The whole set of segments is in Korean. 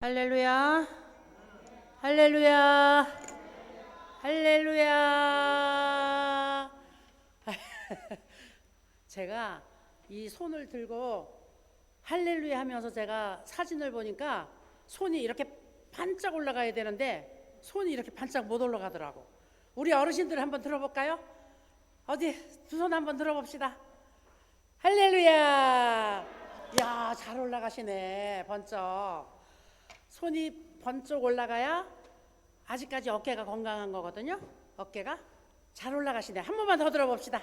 할렐루야, 할렐루야, 할렐루야. 제가 이 손을 들고 할렐루야 하면서 제가 사진을 보니까 손이 이렇게 반짝 올라가야 되는데 손이 이렇게 반짝 못 올라가더라고. 우리 어르신들 한번 들어볼까요? 어디 두 손 한번 들어봅시다. 할렐루야. 야, 잘 올라가시네. 번쩍. 손이 번쩍 올라가야 아직까지 어깨가 건강한 거거든요. 어깨가 잘 올라가시네. 한 번만 더 들어봅시다.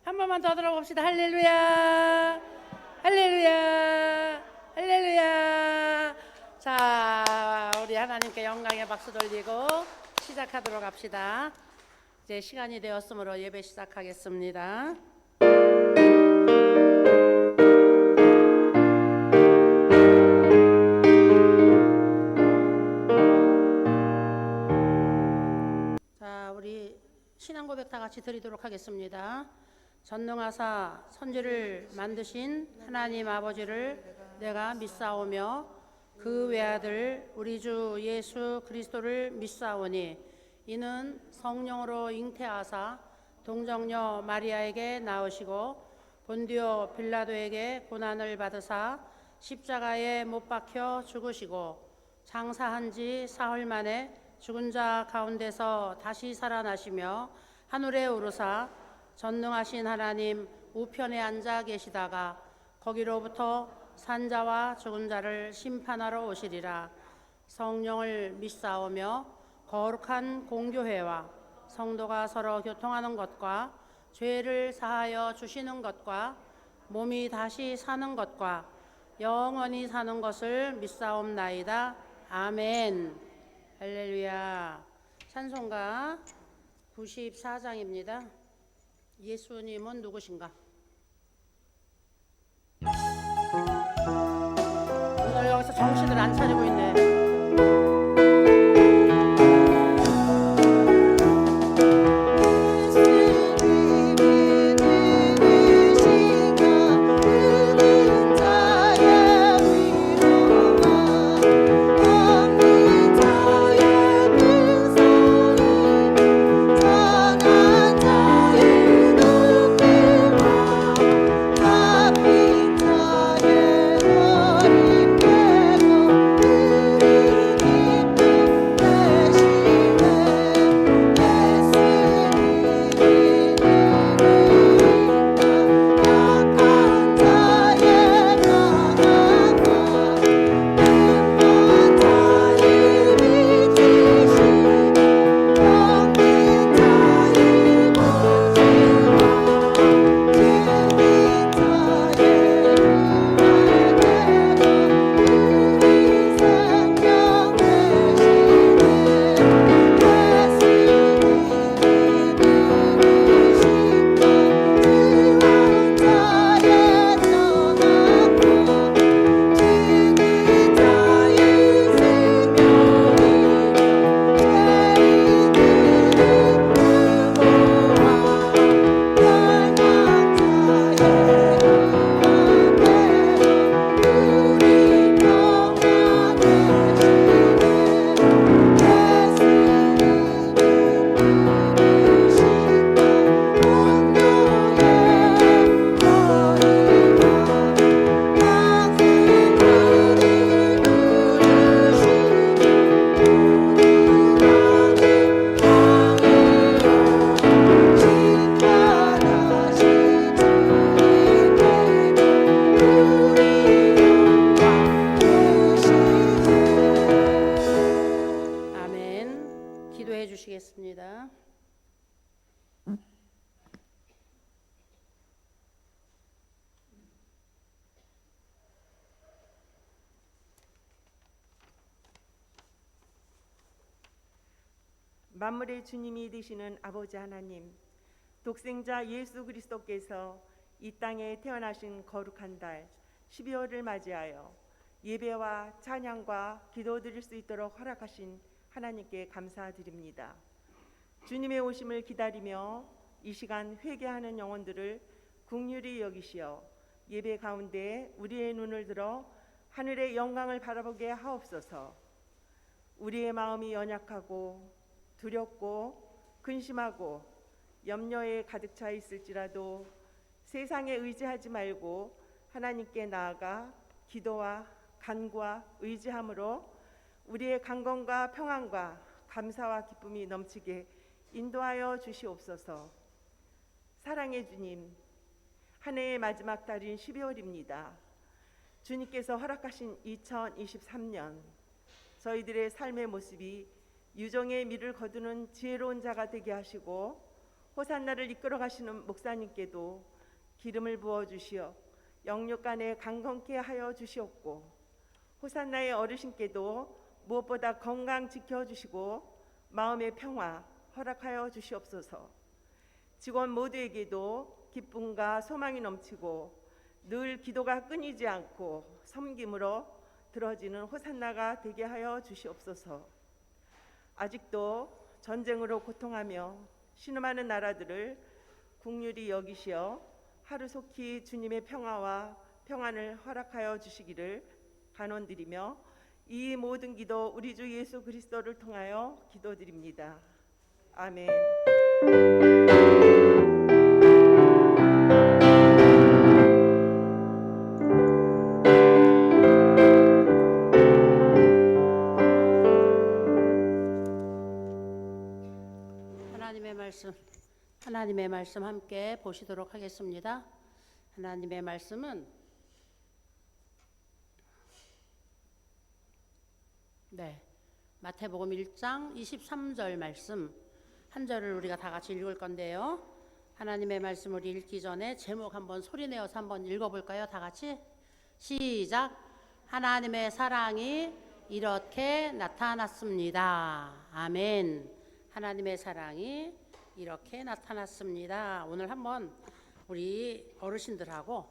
한 번만 더 들어봅시다. 할렐루야, 할렐루야, 할렐루야. 자, 우리 하나님께 영광의 박수 돌리고 시작하도록 합시다. 이제 시간이 되었으므로 예배 시작하겠습니다. 신앙 고백 다 같이 드리도록 하겠습니다. 전능하사 선지를 만드신 하나님 아버지를 내가 믿사오며 그 외아들 우리 주 예수 그리스도를 믿사오니 이는 성령으로 잉태하사 동정녀 마리아에게 나으시고 본디오 빌라도에게 고난을 받으사 십자가에 못 박혀 죽으시고 장사한 지 사흘 만에 죽은 자 가운데서 다시 살아나시며 하늘에 오르사 전능하신 하나님 우편에 앉아 계시다가 거기로부터 산자와 죽은 자를 심판하러 오시리라. 성령을 믿사오며 거룩한 공교회와 성도가 서로 교통하는 것과 죄를 사하여 주시는 것과 몸이 다시 사는 것과 영원히 사는 것을 믿사옵나이다. 아멘. 할렐루야. 찬송가 94장입니다. 예수님은 누구신가? 오늘 여기서 정신을 안 차리고 있네. 만물의 주님이 되시는 아버지 하나님, 독생자 예수 그리스도께서 이 땅에 태어나신 거룩한 달 12월을 맞이하여 예배와 찬양과 기도드릴 수 있도록 허락하신 하나님께 감사드립니다. 주님의 오심을 기다리며 이 시간 회개하는 영혼들을 긍휼히 여기시어 예배 가운데 우리의 눈을 들어 하늘의 영광을 바라보게 하옵소서. 우리의 마음이 연약하고 두렵고 근심하고 염려에 가득 차 있을지라도 세상에 의지하지 말고 하나님께 나아가 기도와 간구와 의지함으로 우리의 강건과 평안과 감사와 기쁨이 넘치게 인도하여 주시옵소서. 사랑의 주님, 한 해의 마지막 달인 12월입니다. 주님께서 허락하신 2023년, 저희들의 삶의 모습이 유종의 미를 거두는 지혜로운 자가 되게 하시고 호산나를 이끌어 가시는 목사님께도 기름을 부어 주시어 영육간에 강건케 하여 주시옵고, 호산나의 어르신께도 무엇보다 건강 지켜주시고 마음의 평화 허락하여 주시옵소서. 직원 모두에게도 기쁨과 소망이 넘치고 늘 기도가 끊이지 않고 섬김으로 들어지는 호산나가 되게 하여 주시옵소서. 아직도 전쟁으로 고통하며 신음하는 나라들을 긍휼히 여기시어 하루속히 주님의 평화와 평안을 허락하여 주시기를 간원드리며 이 모든 기도 우리 주 예수 그리스도를 통하여 기도드립니다. 아멘. 하나님의 말씀 함께 보시도록 하겠습니다. 하나님의 말씀은 마태복음 1장 23절 말씀 한 절을 우리가 다 같이 읽을 건데요. 하나님의 말씀 우리 읽기 전에 제목 한번 소리내어서 한번 읽어볼까요? 다 같이 시작. 하나님의 사랑이 이렇게 나타났습니다. 아멘. 하나님의 사랑이 이렇게 나타났습니다. 오늘 한번 우리 어르신들하고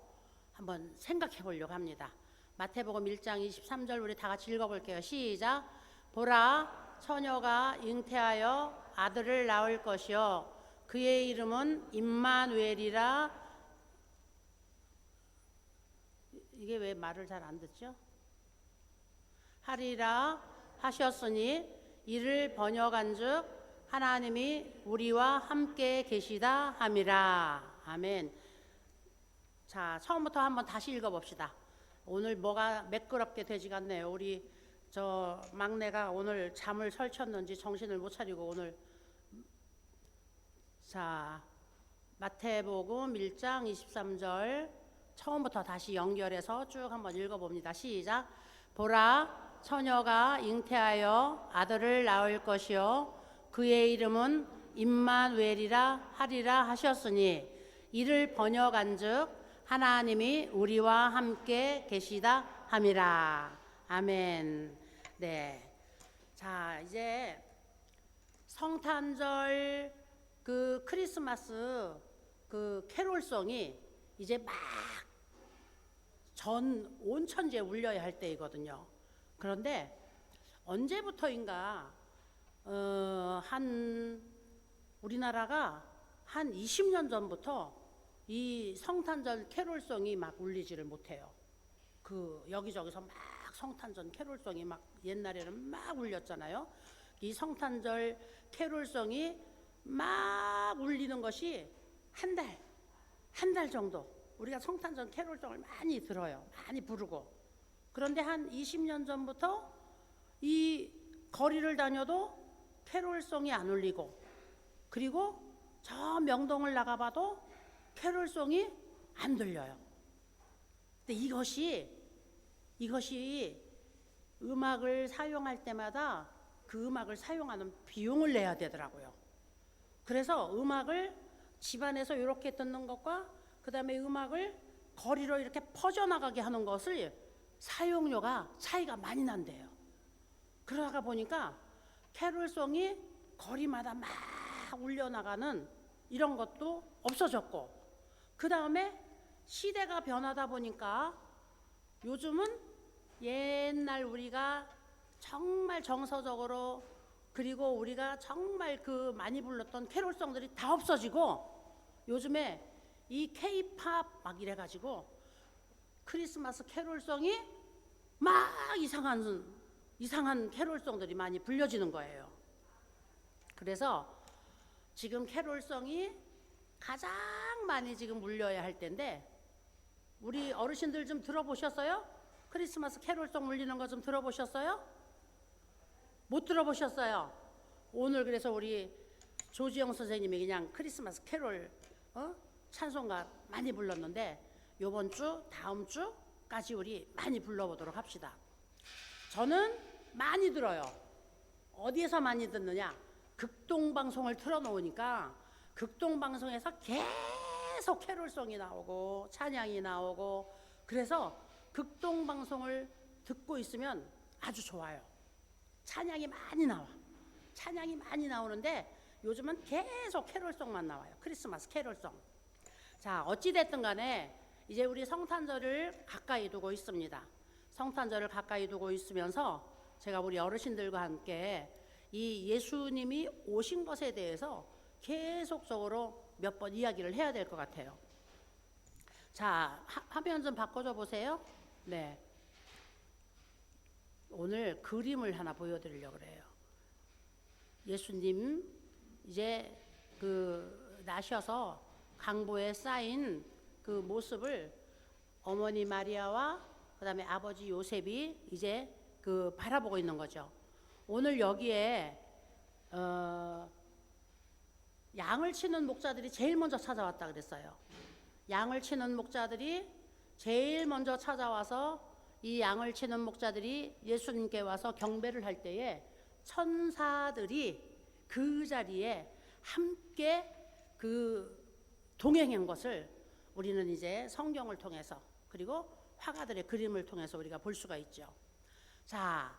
한번 생각해 보려고 합니다. 마태복음 1장 23절 우리 다 같이 읽어볼게요. 시작. 보라, 처녀가 잉태하여 아들을 낳을 것이요 그의 이름은 임마누엘이라. 이게 왜 말을 잘 안 듣죠? 하리라 하셨으니 이를 번역한즉 하나님이 우리와 함께 계시다 함이라. 아멘. 자, 처음부터 한번 다시 읽어봅시다. 오늘 뭐가 매끄럽게 되지가 않네요. 우리 저 막내가 오늘 잠을 설쳤는지 정신을 못 차리고 오늘. 자, 마태복음 1장 23절 처음부터 다시 연결해서 쭉 한번 읽어봅니다. 시작. 보라, 처녀가 잉태하여 아들을 낳을 것이요 그의 이름은 임마누엘이라 하리라 하셨으니 이를 번역한즉 하나님이 우리와 함께 계시다 함이라. 아멘. 네. 자, 이제 성탄절 그 크리스마스 그 캐롤송이 이제 막 전 온 천지에 울려야 할 때이거든요. 그런데 언제부터인가 우리나라가 한 20년 전부터 이 성탄절 캐롤송이 막 울리지를 못해요. 그 여기저기서 막 성탄절 캐롤송이 막 옛날에는 막 울렸잖아요. 이 성탄절 캐롤송이 막 울리는 것이 한 달 정도 우리가 성탄절 캐롤송을 많이 들어요. 많이 부르고. 그런데 한 20년 전부터 이 거리를 다녀도 캐롤송이 안 울리고, 그리고 저 명동을 나가봐도 캐롤송이 안 들려요. 근데 이것이 음악을 사용할 때마다 그 음악을 사용하는 비용을 내야 되더라고요. 그래서 음악을 집안에서 이렇게 듣는 것과 그 다음에 음악을 거리로 이렇게 퍼져나가게 하는 것을 사용료가 차이가 많이 난대요. 그러다가 보니까 캐롤송이 거리마다 막 울려나가는 이런 것도 없어졌고, 그 다음에 시대가 변하다 보니까 요즘은 옛날 우리가 정말 정서적으로 그리고 우리가 정말 그 많이 불렀던 캐롤송들이 다 없어지고 요즘에 이 K-팝 막 이래가지고 크리스마스 캐롤송이 막 이상한 캐롤송들이 많이 불려지는 거예요. 그래서 지금 캐롤송이 가장 많이 지금 울려야 할 때인데, 우리 어르신들 좀 들어보셨어요? 크리스마스 캐롤송 울리는 거 좀 들어보셨어요? 못 들어보셨어요? 오늘 그래서 우리 조지영 선생님이 그냥 크리스마스 캐롤 찬송가 많이 불렀는데, 요번 주 다음 주까지 우리 많이 불러보도록 합시다. 저는 많이 들어요. 어디에서 많이 듣느냐? 극동방송을 틀어놓으니까 극동방송에서 계속 캐롤송이 나오고 찬양이 나오고, 그래서 극동방송을 듣고 있으면 아주 좋아요. 찬양이 많이 나와. 찬양이 많이 나오는데 요즘은 계속 캐롤송만 나와요. 크리스마스 캐롤송. 자, 어찌됐든 간에 이제 우리 성탄절을 가까이 두고 있습니다. 성탄절을 가까이 두고 있으면서 제가 우리 어르신들과 함께 이 예수님이 오신 것에 대해서 계속적으로 몇 번 이야기를 해야 될 것 같아요. 자, 화면 좀 바꿔줘 보세요. 네. 오늘 그림을 하나 보여드리려고 그래요. 예수님 이제 나셔서 강보에 쌓인 그 모습을 어머니 마리아와 그다음에 아버지 요셉이 이제 바라보고 있는 거죠. 오늘 여기에 양을 치는 목자들이 제일 먼저 찾아왔다 그랬어요. 양을 치는 목자들이 제일 먼저 찾아와서 이 양을 치는 목자들이 예수님께 와서 경배를 할 때에 천사들이 그 자리에 함께 동행한 것을 우리는 이제 성경을 통해서, 그리고 화가들의 그림을 통해서 우리가 볼 수가 있죠. 자,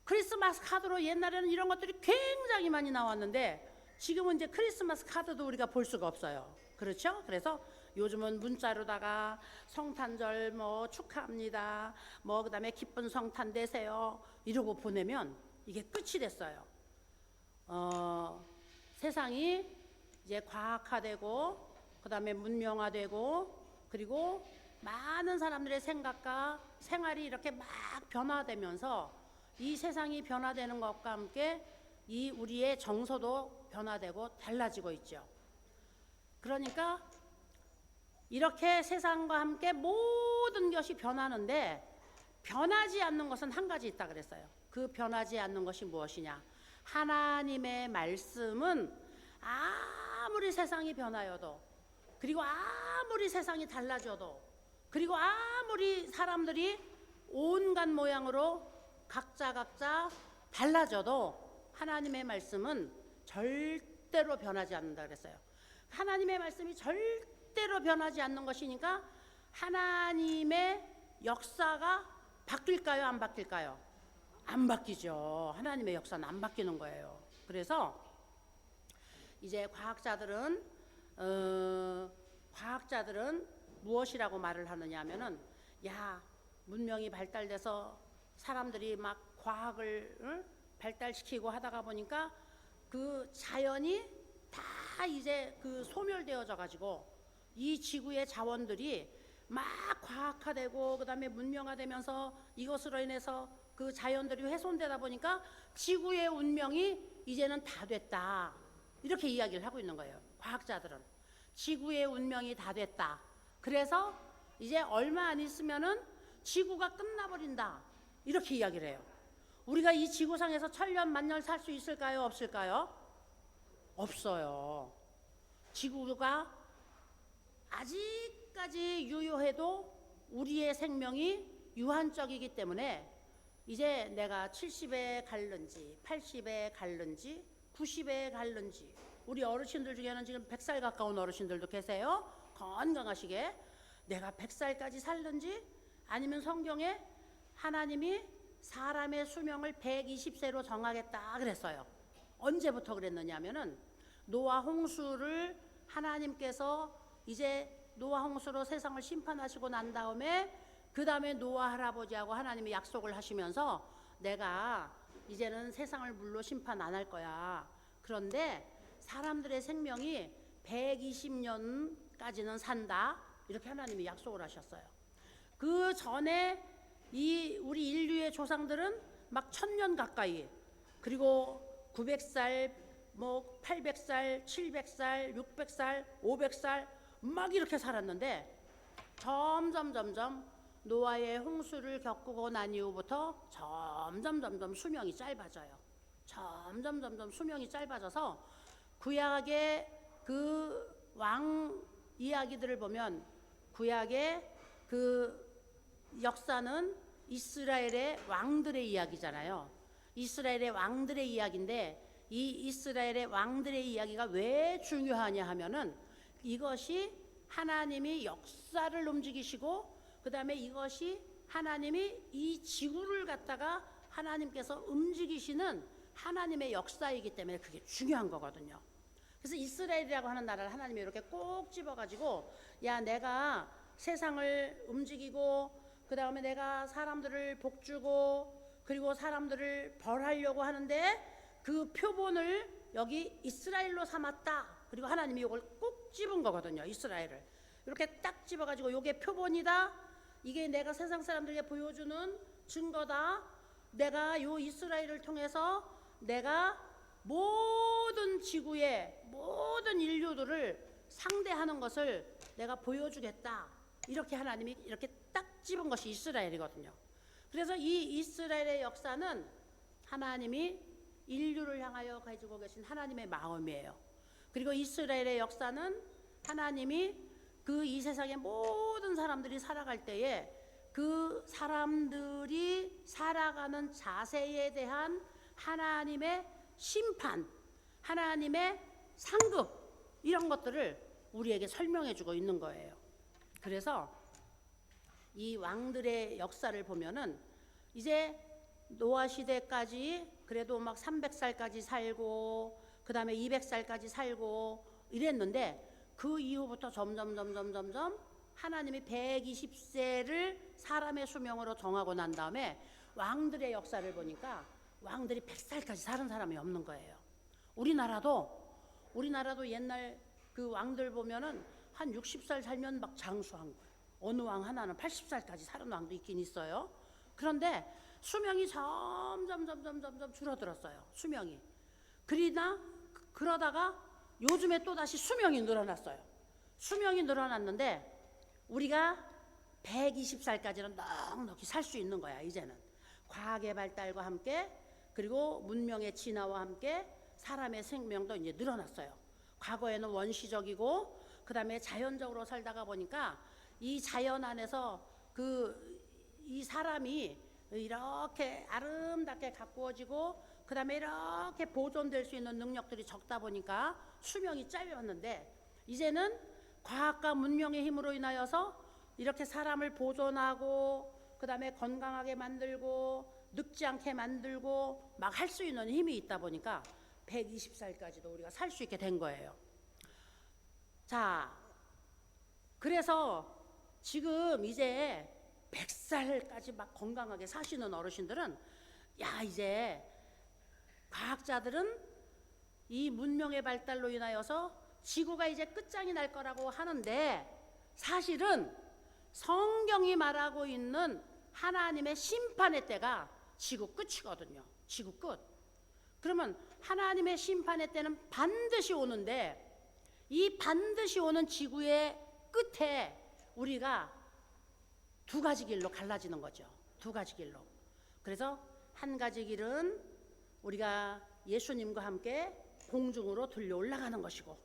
크리스마스 카드로 옛날에는 이런 것들이 굉장히 많이 나왔는데 지금은 이제 크리스마스 카드도 우리가 볼 수가 없어요. 그렇죠? 그래서 요즘은 문자로다가 성탄절 축하합니다, 그다음에 기쁜 성탄 되세요 이러고 보내면 이게 끝이 됐어요. 세상이 이제 과학화되고 그다음에 문명화되고, 그리고 많은 사람들의 생각과 생활이 이렇게 막 변화되면서 이 세상이 변화되는 것과 함께 이 우리의 정서도 변화되고 달라지고 있죠. 그러니까 이렇게 세상과 함께 모든 것이 변하는데 변하지 않는 것은 한 가지 있다 그랬어요. 그 변하지 않는 것이 무엇이냐? 하나님의 말씀은 아무리 세상이 변하여도, 그리고 아무리 세상이 달라져도, 그리고 아무리 사람들이 온갖 모양으로 각자 달라져도 하나님의 말씀은 절대로 변하지 않는다 그랬어요. 하나님의 말씀이 절대로 변하지 않는 것이니까 하나님의 역사가 바뀔까요? 안 바뀔까요? 안 바뀌죠. 하나님의 역사는 안 바뀌는 거예요. 그래서 이제 과학자들은 무엇이라고 말을 하느냐 하면은, 문명이 발달돼서 사람들이 막 과학을 발달시키고 하다가 보니까 그 자연이 다 이제 소멸되어져 가지고 이 지구의 자원들이 막 과학화되고 그다음에 문명화되면서 이것으로 인해서 그 자연들이 훼손되다 보니까 지구의 운명이 이제는 다 됐다, 이렇게 이야기를 하고 있는 거예요. 과학자들은 지구의 운명이 다 됐다, 그래서 이제 얼마 안 있으면은 지구가 끝나버린다, 이렇게 이야기를 해요. 우리가 이 지구상에서 천년 만년 살 수 있을까요? 없을까요? 없어요. 지구가 아직까지 유효해도 우리의 생명이 유한적이기 때문에 이제 내가 70에 갈는지 80에 갈는지 90에 갈는지, 우리 어르신들 중에는 지금 100살 가까운 어르신들도 계세요. 건강하시게 내가 100살까지 살는지, 아니면 성경에 하나님이 사람의 수명을 120세로 정하겠다 그랬어요. 언제부터 그랬느냐 하면은 노아 홍수를 하나님께서 이제 노아 홍수로 세상을 심판하시고 난 다음에 그 다음에 노아 할아버지하고 하나님이 약속을 하시면서 내가 이제는 세상을 물로 심판 안 할 거야. 그런데 사람들의 생명이 120년까지는 산다, 이렇게 하나님이 약속을 하셨어요. 그 전에 이 우리 인류의 조상들은 막 1000년 가까이, 그리고 900살, 뭐 800살, 700살, 600살, 500살 막 이렇게 살았는데 점점 노아의 홍수를 겪고 난 이후부터 점점 수명이 짧아져요. 점점 수명이 짧아져서 구약의 그 왕 이야기들을 보면 구약의 그 역사는 이스라엘의 왕들의 이야기잖아요. 이스라엘의 왕들의 이야기인데 이 이스라엘의 왕들의 이야기가 왜 중요하냐 하면은 이것이 하나님이 역사를 움직이시고 그 다음에 이것이 하나님이 이 지구를 갖다가 하나님께서 움직이시는 하나님의 역사이기 때문에 그게 중요한 거거든요. 그래서 이스라엘이라고 하는 나라를 하나님이 이렇게 꼭 집어가지고 야 내가 세상을 움직이고 그 다음에 내가 사람들을 복주고 그리고 사람들을 벌하려고 하는데 그 표본을 여기 이스라엘로 삼았다. 그리고 하나님이 이걸 꼭 집은 거거든요. 이스라엘을 이렇게 딱 집어가지고 이게 표본이다. 이게 내가 세상 사람들에게 보여주는 증거다. 내가 요 이스라엘을 통해서 내가 모든 지구의 모든 인류들을 상대하는 것을 내가 보여주겠다. 이렇게 하나님이 이렇게 딱 집은 것이 이스라엘이거든요. 그래서 이 이스라엘의 역사는 하나님이 인류를 향하여 가지고 계신 하나님의 마음이에요. 그리고 이스라엘의 역사는 하나님이 그 이 세상의 모든 사람들이 살아갈 때에 그 사람들이 살아가는 자세에 대한 하나님의 심판, 하나님의 상급 이런 것들을 우리에게 설명해 주고 있는 거예요. 그래서 이 왕들의 역사를 보면은 이제 노아 시대까지 그래도 막 300살까지 살고 그 다음에 200살까지 살고 이랬는데 그 이후부터 점점 하나님이 120세를 사람의 수명으로 정하고 난 다음에 왕들의 역사를 보니까 왕들이 100살까지 사는 사람이 없는 거예요. 우리나라도 옛날 그 왕들 보면은 한 60살 살면 막 장수한 거예요. 어느 왕 하나는 80살까지 사는 왕도 있긴 있어요. 그런데 수명이 점점 줄어들었어요. 수명이. 그러다가 요즘에 또 다시 수명이 늘어났어요. 수명이 늘어났는데 우리가 120살까지는 넉넉히 살 수 있는 거야. 이제는 과학의 발달과 함께 그리고 문명의 진화와 함께 사람의 생명도 이제 늘어났어요. 과거에는 원시적이고 그 다음에 자연적으로 살다가 보니까 이 자연 안에서 이 사람이 이렇게 아름답게 가꾸어지고 그 다음에 이렇게 보존될 수 있는 능력들이 적다 보니까 수명이 짧았는데 이제는 과학과 문명의 힘으로 인하여서 이렇게 사람을 보존하고 그 다음에 건강하게 만들고 늙지 않게 만들고 막 할 수 있는 힘이 있다 보니까 120살까지도 우리가 살 수 있게 된 거예요. 자, 그래서 지금 이제 100살까지 막 건강하게 사시는 어르신들은 이제 과학자들은 이 문명의 발달로 인하여서 지구가 이제 끝장이 날 거라고 하는데 사실은 성경이 말하고 있는 하나님의 심판의 때가 지구 끝이거든요. 지구 끝. 그러면 하나님의 심판의 때는 반드시 오는데 이 반드시 오는 지구의 끝에 우리가 두 가지 길로 갈라지는 거죠. 두 가지 길로. 그래서 한 가지 길은 우리가 예수님과 함께 공중으로 들려 올라가는 것이고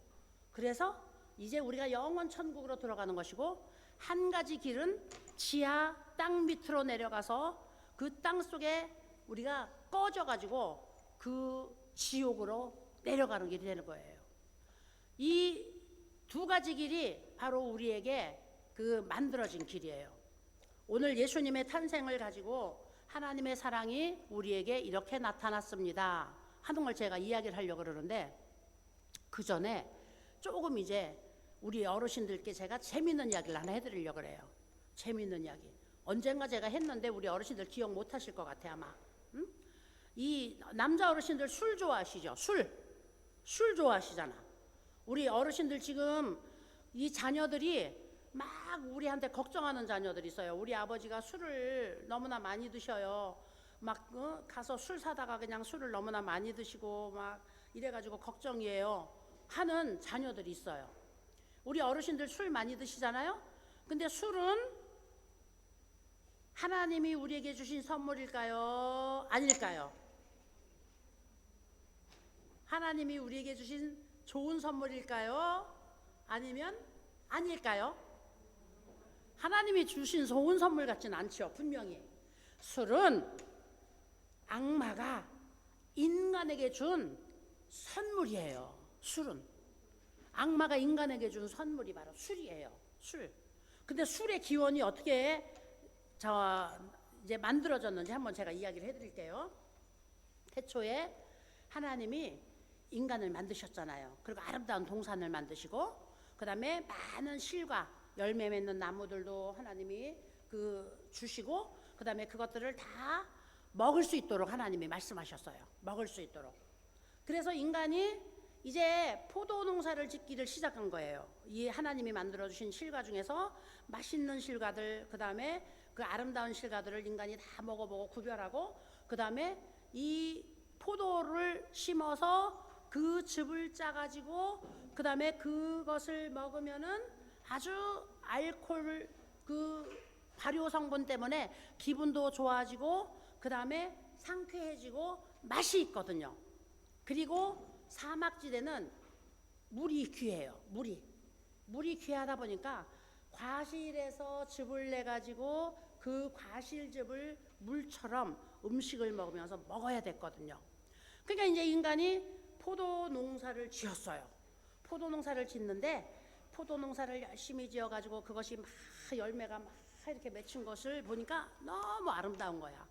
그래서 이제 우리가 영원 천국으로 들어가는 것이고 한 가지 길은 지하 땅 밑으로 내려가서 그 땅 속에 우리가 꺼져가지고 그 지옥으로 내려가는 길이 되는 거예요. 이 두 가지 길이 바로 우리에게 그 만들어진 길이에요. 오늘 예수님의 탄생을 가지고 하나님의 사랑이 우리에게 이렇게 나타났습니다 하는 걸 제가 이야기를 하려고 그러는데 그 전에 조금 이제 우리 어르신들께 제가 재미있는 이야기를 하나 해드리려고 그래요. 재미있는 이야기. 언젠가 제가 했는데 우리 어르신들 기억 못 하실 것 같아 아마. 이 남자 어르신들 술 좋아하시죠? 술 좋아하시잖아. 우리 어르신들 지금 이 자녀들이 막 우리한테 걱정하는 자녀들이 있어요. 우리 아버지가 술을 너무나 많이 드셔요. 막 가서 술 사다가 그냥 술을 너무나 많이 드시고 막 이래가지고 걱정이에요 하는 자녀들이 있어요. 우리 어르신들 술 많이 드시잖아요. 근데 술은 하나님이 우리에게 주신 선물일까요? 아닐까요? 하나님이 우리에게 주신 좋은 선물일까요? 아니면 아닐까요? 하나님이 주신 좋은 선물 같지는 않죠. 분명히 술은 악마가 인간에게 준 선물이에요. 술은 악마가 인간에게 준 선물이 바로 술이에요. 술. 근데 술의 기원이 어떻게 이제 만들어졌는지 한번 제가 이야기를 해드릴게요. 태초에 하나님이 인간을 만드셨잖아요. 그리고 아름다운 동산을 만드시고 그 다음에 많은 실과 열매 맺는 나무들도 하나님이 주시고 그 다음에 그것들을 다 먹을 수 있도록 하나님이 말씀하셨어요. 먹을 수 있도록. 그래서 인간이 이제 포도 농사를 짓기를 시작한 거예요. 이 하나님이 만들어주신 실과 중에서 맛있는 실과들, 그 다음에 그 아름다운 실과들을 인간이 다 먹어보고 구별하고 그 다음에 이 포도를 심어서 그 즙을 짜가지고 그 다음에 그것을 먹으면은 아주 알코올 발효 성분 때문에 기분도 좋아지고 그 다음에 상쾌해지고 맛이 있거든요. 그리고 사막지대는 물이 귀해요. 물이 귀하다 보니까 과실에서 즙을 내 가지고 그 과실즙을 물처럼 음식을 먹으면서 먹어야 됐거든요. 그러니까 이제 인간이 포도 농사를 지었어요. 포도 농사를 짓는데 포도 농사를 열심히 지어 가지고 그것이 막 열매가 막 이렇게 맺힌 것을 보니까 너무 아름다운 거야.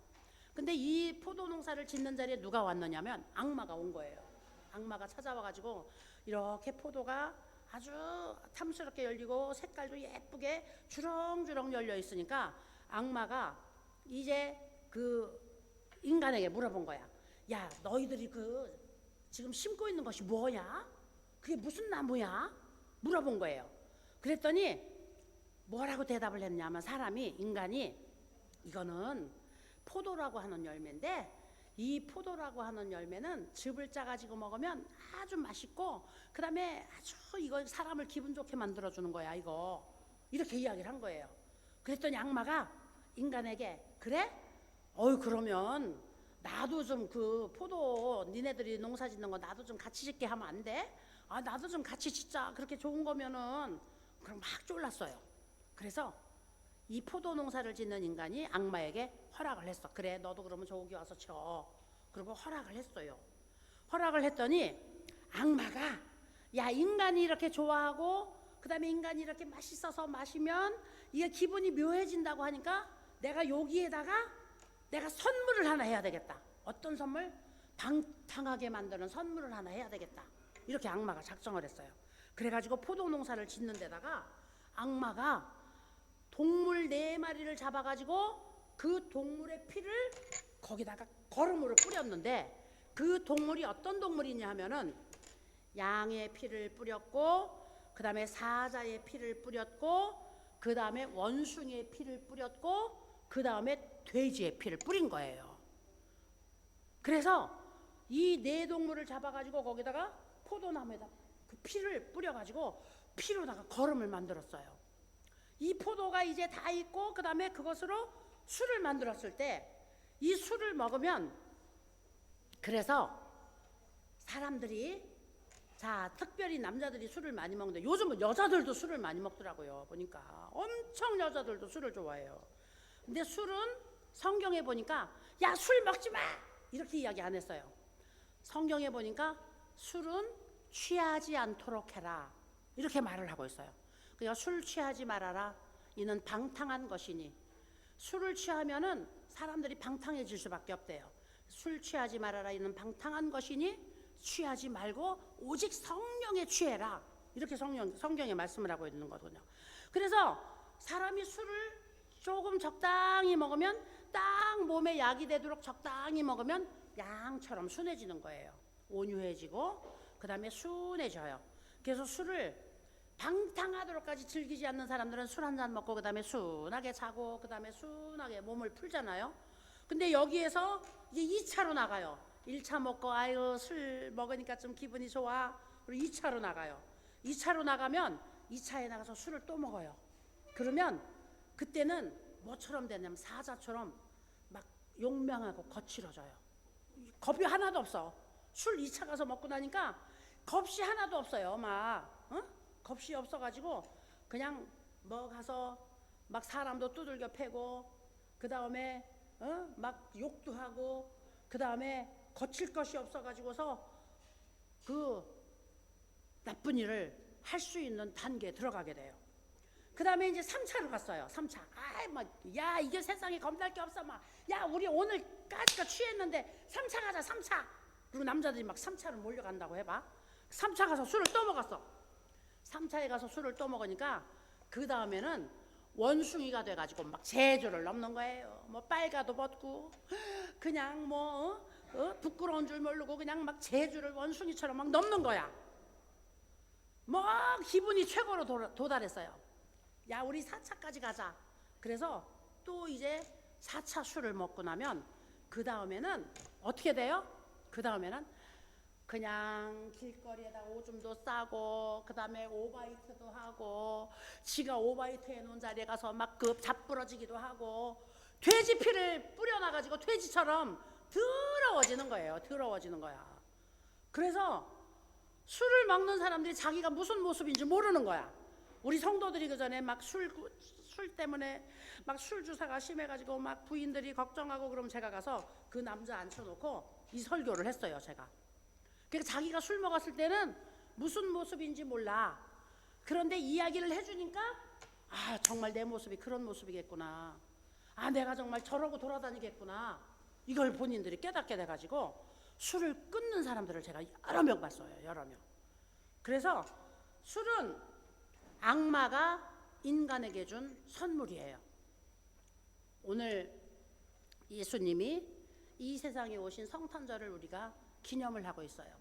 근데 이 포도 농사를 짓는 자리에 누가 왔느냐면 악마가 온 거예요. 악마가 찾아와 가지고 이렇게 포도가 아주 탐스럽게 열리고 색깔도 예쁘게 주렁주렁 열려 있으니까 악마가 이제 그 인간에게 물어본 거야. 야, 너희들이 지금 심고 있는 것이 뭐야? 그게 무슨 나무야? 물어본 거예요. 그랬더니 뭐라고 대답을 했냐면 인간이 이거는 포도라고 하는 열매인데 이 포도라고 하는 열매는 즙을 짜가지고 먹으면 아주 맛있고 그 다음에 아주 이거 사람을 기분 좋게 만들어주는 거야 이거. 이렇게 이야기를 한 거예요. 그랬더니 악마가 인간에게 그래? 그러면 나도 좀 그 포도 니네들이 농사 짓는 거 나도 좀 같이 짓게 하면 안 돼? 나도 좀 같이 짓자. 그렇게 좋은 거면은 그럼 막 졸랐어요. 그래서 이 포도 농사를 짓는 인간이 악마에게 허락을 했어. 그래, 너도 그러면 저기 와서 쳐. 그리고 허락을 했어요. 허락을 했더니 악마가 야, 인간이 이렇게 좋아하고 그 다음에 인간이 이렇게 맛있어서 마시면 이게 기분이 묘해진다고 하니까 내가 여기에다가 내가 선물을 하나 해야 되겠다. 어떤 선물? 방탕하게 만드는 선물을 하나 해야 되겠다. 이렇게 악마가 작정을 했어요. 그래가지고 포도 농사를 짓는 데다가 악마가 동물 4마리를 잡아가지고 그 동물의 피를 거기다가 거름으로 뿌렸는데 그 동물이 어떤 동물이냐 하면은 양의 피를 뿌렸고 그 다음에 사자의 피를 뿌렸고 그 다음에 원숭이의 피를 뿌렸고 그 다음에 돼지의 피를 뿌린 거예요. 그래서 이 4동물을 잡아가지고 거기다가 포도나무에다 그 피를 뿌려가지고 피로다가 거름을 만들었어요. 이 포도가 이제 다 있고 그 다음에 그것으로 술을 만들었을 때 이 술을 먹으면 그래서 사람들이 특별히 남자들이 술을 많이 먹는데 요즘은 여자들도 술을 많이 먹더라고요. 보니까 엄청 여자들도 술을 좋아해요. 근데 술은 성경에 보니까 야, 술 먹지 마 이렇게 이야기 안 했어요. 성경에 보니까 술은 취하지 않도록 해라 이렇게 말을 하고 있어요. 그러니까 술 취하지 말아라 이는 방탕한 것이니 술을 취하면은 사람들이 방탕해질 수밖에 없대요. 술 취하지 말아라 이는 방탕한 것이니 취하지 말고 오직 성령에 취해라 이렇게 성경에 말씀을 하고 있는 거거든요. 그래서 사람이 술을 조금 적당히 먹으면 딱 몸에 약이 되도록 적당히 먹으면 양처럼 순해지는 거예요. 온유해지고 그 다음에 순해져요. 그래서 술을 방탕하도록까지 즐기지 않는 사람들은 술 한 잔 먹고 그 다음에 순하게 자고 그 다음에 순하게 몸을 풀잖아요. 근데 여기에서 이제 2차로 나가요. 1차 먹고 아유 술 먹으니까 좀 기분이 좋아. 그리고 2차로 나가요. 2차로 나가면 2차에 나가서 술을 또 먹어요. 그러면 그때는 뭐처럼 되냐면 사자처럼 막 용맹하고 거칠어져요. 겁이 하나도 없어. 술 2차 가서 먹고 나니까 겁이 하나도 없어요. 막 겁이 없어가지고 그냥 뭐 가서 막 사람도 두들겨 패고 그 다음에 막 욕도 하고 그 다음에 거칠 것이 없어가지고서 그 나쁜 일을 할 수 있는 단계에 들어가게 돼요. 그 다음에 이제 3차로 갔어요. 3차. 야 이게 세상에 겁날 게 없어. 야 우리 오늘까지가 취했는데 3차 가자 3차. 그리고 남자들이 막 3차로 몰려간다고 해봐. 3차 가서 술을 또 먹었어. 3차에 가서 술을 또 먹으니까 그 다음에는 원숭이가 돼가지고 막 제주를 넘는 거예요. 뭐 빨가도 벗고 그냥 뭐 부끄러운 줄 모르고 그냥 막 제주를 원숭이처럼 막 넘는 거야. 뭐 기분이 최고로 도달했어요. 야 우리 4차까지 가자. 그래서 또 이제 4차 술을 먹고 나면 그 다음에는 어떻게 돼요? 그 다음에는 그냥 길거리에다 오줌도 싸고 그 다음에 오바이트도 하고 지가 오바이트 해놓은 자리에 가서 막 그 잡부러지기도 하고 돼지 피를 뿌려놔가지고 돼지처럼 더러워지는 거예요. 더러워지는 거야. 그래서 술을 먹는 사람들이 자기가 무슨 모습인지 모르는 거야. 우리 성도들이 그 전에 막 술 때문에 막 술 주사가 심해가지고 막 부인들이 걱정하고 그러면 제가 가서 그 남자 앉혀놓고 이 설교를 했어요. 제가. 그러니까 자기가 술 먹었을 때는 무슨 모습인지 몰라. 그런데 이야기를 해주니까 정말 내 모습이 그런 모습이겠구나. 내가 정말 저러고 돌아다니겠구나. 이걸 본인들이 깨닫게 돼가지고 술을 끊는 사람들을 제가 여러 명 봤어요. 여러 명. 그래서 술은 악마가 인간에게 준 선물이에요. 오늘 예수님이 이 세상에 오신 성탄절을 우리가 기념을 하고 있어요.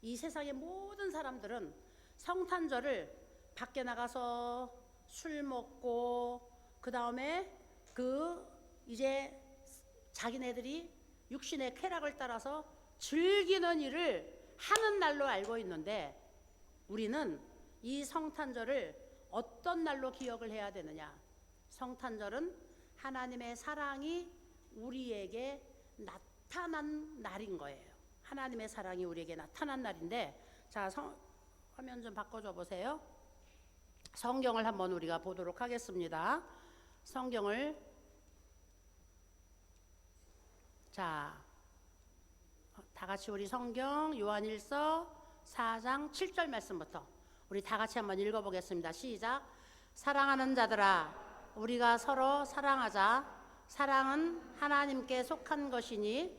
이 세상의 모든 사람들은 성탄절을 밖에 나가서 술 먹고 그 다음에 이제 자기네들이 육신의 쾌락을 따라서 즐기는 일을 하는 날로 알고 있는데 우리는 이 성탄절을 어떤 날로 기억을 해야 되느냐? 성탄절은 하나님의 사랑이 우리에게 나타난 날인 거예요. 하나님의 사랑이 우리에게 나타난 날인데 자 화면 좀 바꿔줘 보세요. 성경을 한번 우리가 보도록 하겠습니다. 성경을 자 다 같이 우리 성경 요한일서 4장 7절 말씀부터 우리 다 같이 한번 읽어보겠습니다. 시작. 사랑하는 자들아 우리가 서로 사랑하자. 사랑은 하나님께 속한 것이니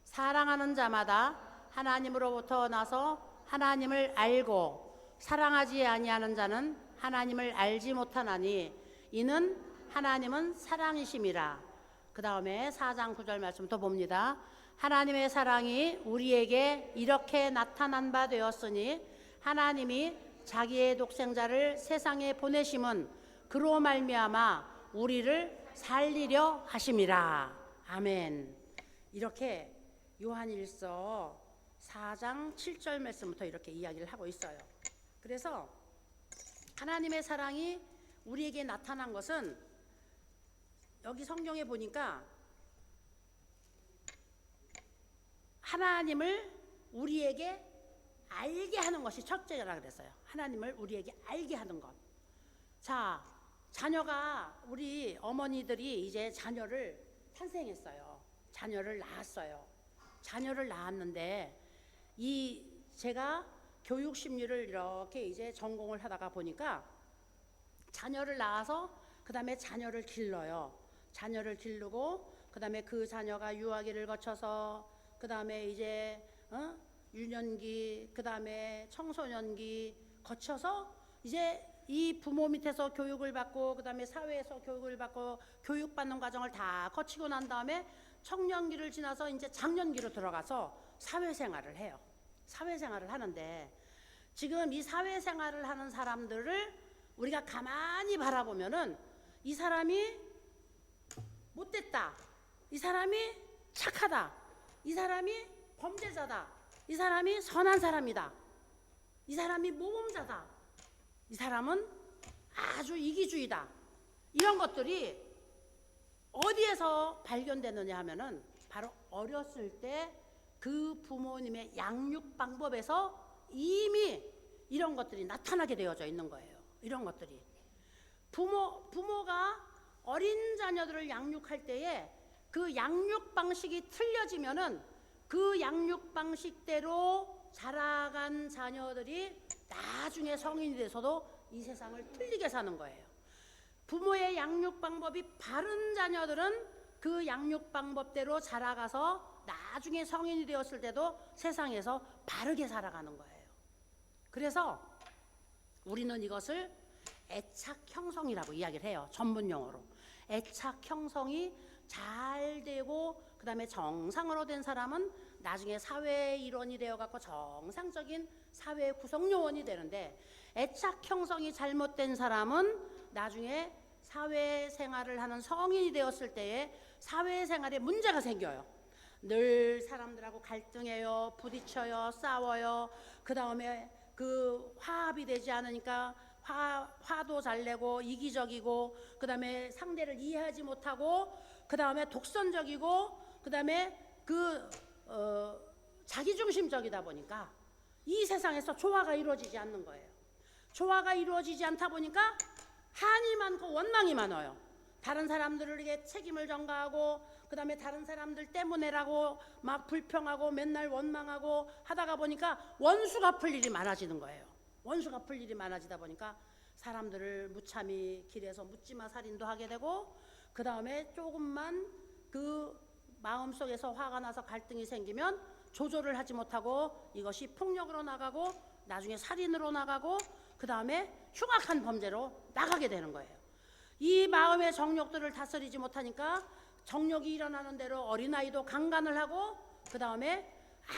사랑하는 자마다 하나님으로부터 나서 하나님을 알고 사랑하지 아니하는 자는 하나님을 알지 못하나니 이는 하나님은 사랑이심이라. 그 다음에 4장 9절 말씀부터 봅니다. 하나님의 사랑이 우리에게 이렇게 나타난 바 되었으니 하나님이 자기의 독생자를 세상에 보내심은 그로 말미암아 우리를 살리려 하심이라. 아멘. 이렇게 요한일서 4장 7절 말씀부터 이렇게 이야기를 하고 있어요. 그래서 하나님의 사랑이 우리에게 나타난 것은 여기 성경에 보니까 하나님을 우리에게 알게 하는 것이 첫째라 그랬어요. 하나님을 우리에게 알게 하는 것. 자, 자녀가 우리 어머니들이 이제 자녀를 탄생했어요. 자녀를 낳았어요. 자녀를 낳았는데 제가 교육 심리를 이렇게 이제 전공을 하다가 보니까 자녀를 낳아서 그 다음에 자녀를 길러요. 자녀를 기르고 그 다음에 그 자녀가 유아기를 거쳐서 그 다음에 이제 유년기 그 다음에 청소년기 거쳐서 이제 이 부모 밑에서 교육을 받고 그 다음에 사회에서 교육을 받고 교육받는 과정을 다 거치고 난 다음에 청년기를 지나서 이제 장년기로 들어가서 사회생활을 해요. 사회생활을 하는데 지금 이 사회생활을 하는 사람들을 우리가 가만히 바라보면은 이 사람이 못됐다, 이 사람이 착하다, 이 사람이 범죄자다, 이 사람이 선한 사람이다, 이 사람이 모범자다, 이 사람은 아주 이기주의다, 이런 것들이 어디에서 발견되느냐 하면은 바로 어렸을 때 그 부모님의 양육 방법에서 이미 이런 것들이 나타나게 되어져 있는 거예요. 이런 것들이 부모가 어린 자녀들을 양육할 때에 그 양육 방식이 틀려지면은 그 양육 방식대로 자라간 자녀들이 나중에 성인이 돼서도 이 세상을 틀리게 사는 거예요. 부모의 양육 방법이 바른 자녀들은 그 양육 방법대로 자라가서 나중에 성인이 되었을 때도 세상에서 바르게 살아가는 거예요. 그래서 우리는 이것을 애착 형성이라고 이야기를 해요. 전문 용어로. 애착 형성이 잘 되고 그 다음에 정상으로 된 사람은 나중에 사회의 일원이 되어갖고 정상적인 사회 구성 요원이 되는데, 애착 형성이 잘못된 사람은 나중에 사회생활을 하는 성인이 되었을 때에 사회생활에 문제가 생겨요. 늘 사람들하고 갈등해요, 부딪혀요, 싸워요. 그 다음에 그 화합이 되지 않으니까 화도 잘 내고 이기적이고, 그 다음에 상대를 이해하지 못하고, 그 다음에 독선적이고, 그 다음에 자기중심적이다 보니까 이 세상에서 조화가 이루어지지 않는 거예요. 조화가 이루어지지 않다 보니까 한이 많고 원망이 많아요. 다른 사람들에게 책임을 전가하고, 그 다음에 다른 사람들 때문에라고 막 불평하고 맨날 원망하고 하다가 보니까 원수가 풀 일이 많아지는 거예요. 원수가 풀 일이 많아지다 보니까 사람들을 무참히 길에서 묻지마 살인도 하게 되고, 그 다음에 조금만 그 마음속에서 화가 나서 갈등이 생기면 조절을 하지 못하고 이것이 폭력으로 나가고 나중에 살인으로 나가고 그 다음에 흉악한 범죄로 나가게 되는 거예요. 이 마음의 정욕들을 다스리지 못하니까 정욕이 일어나는 대로 어린아이도 강간을 하고 그 다음에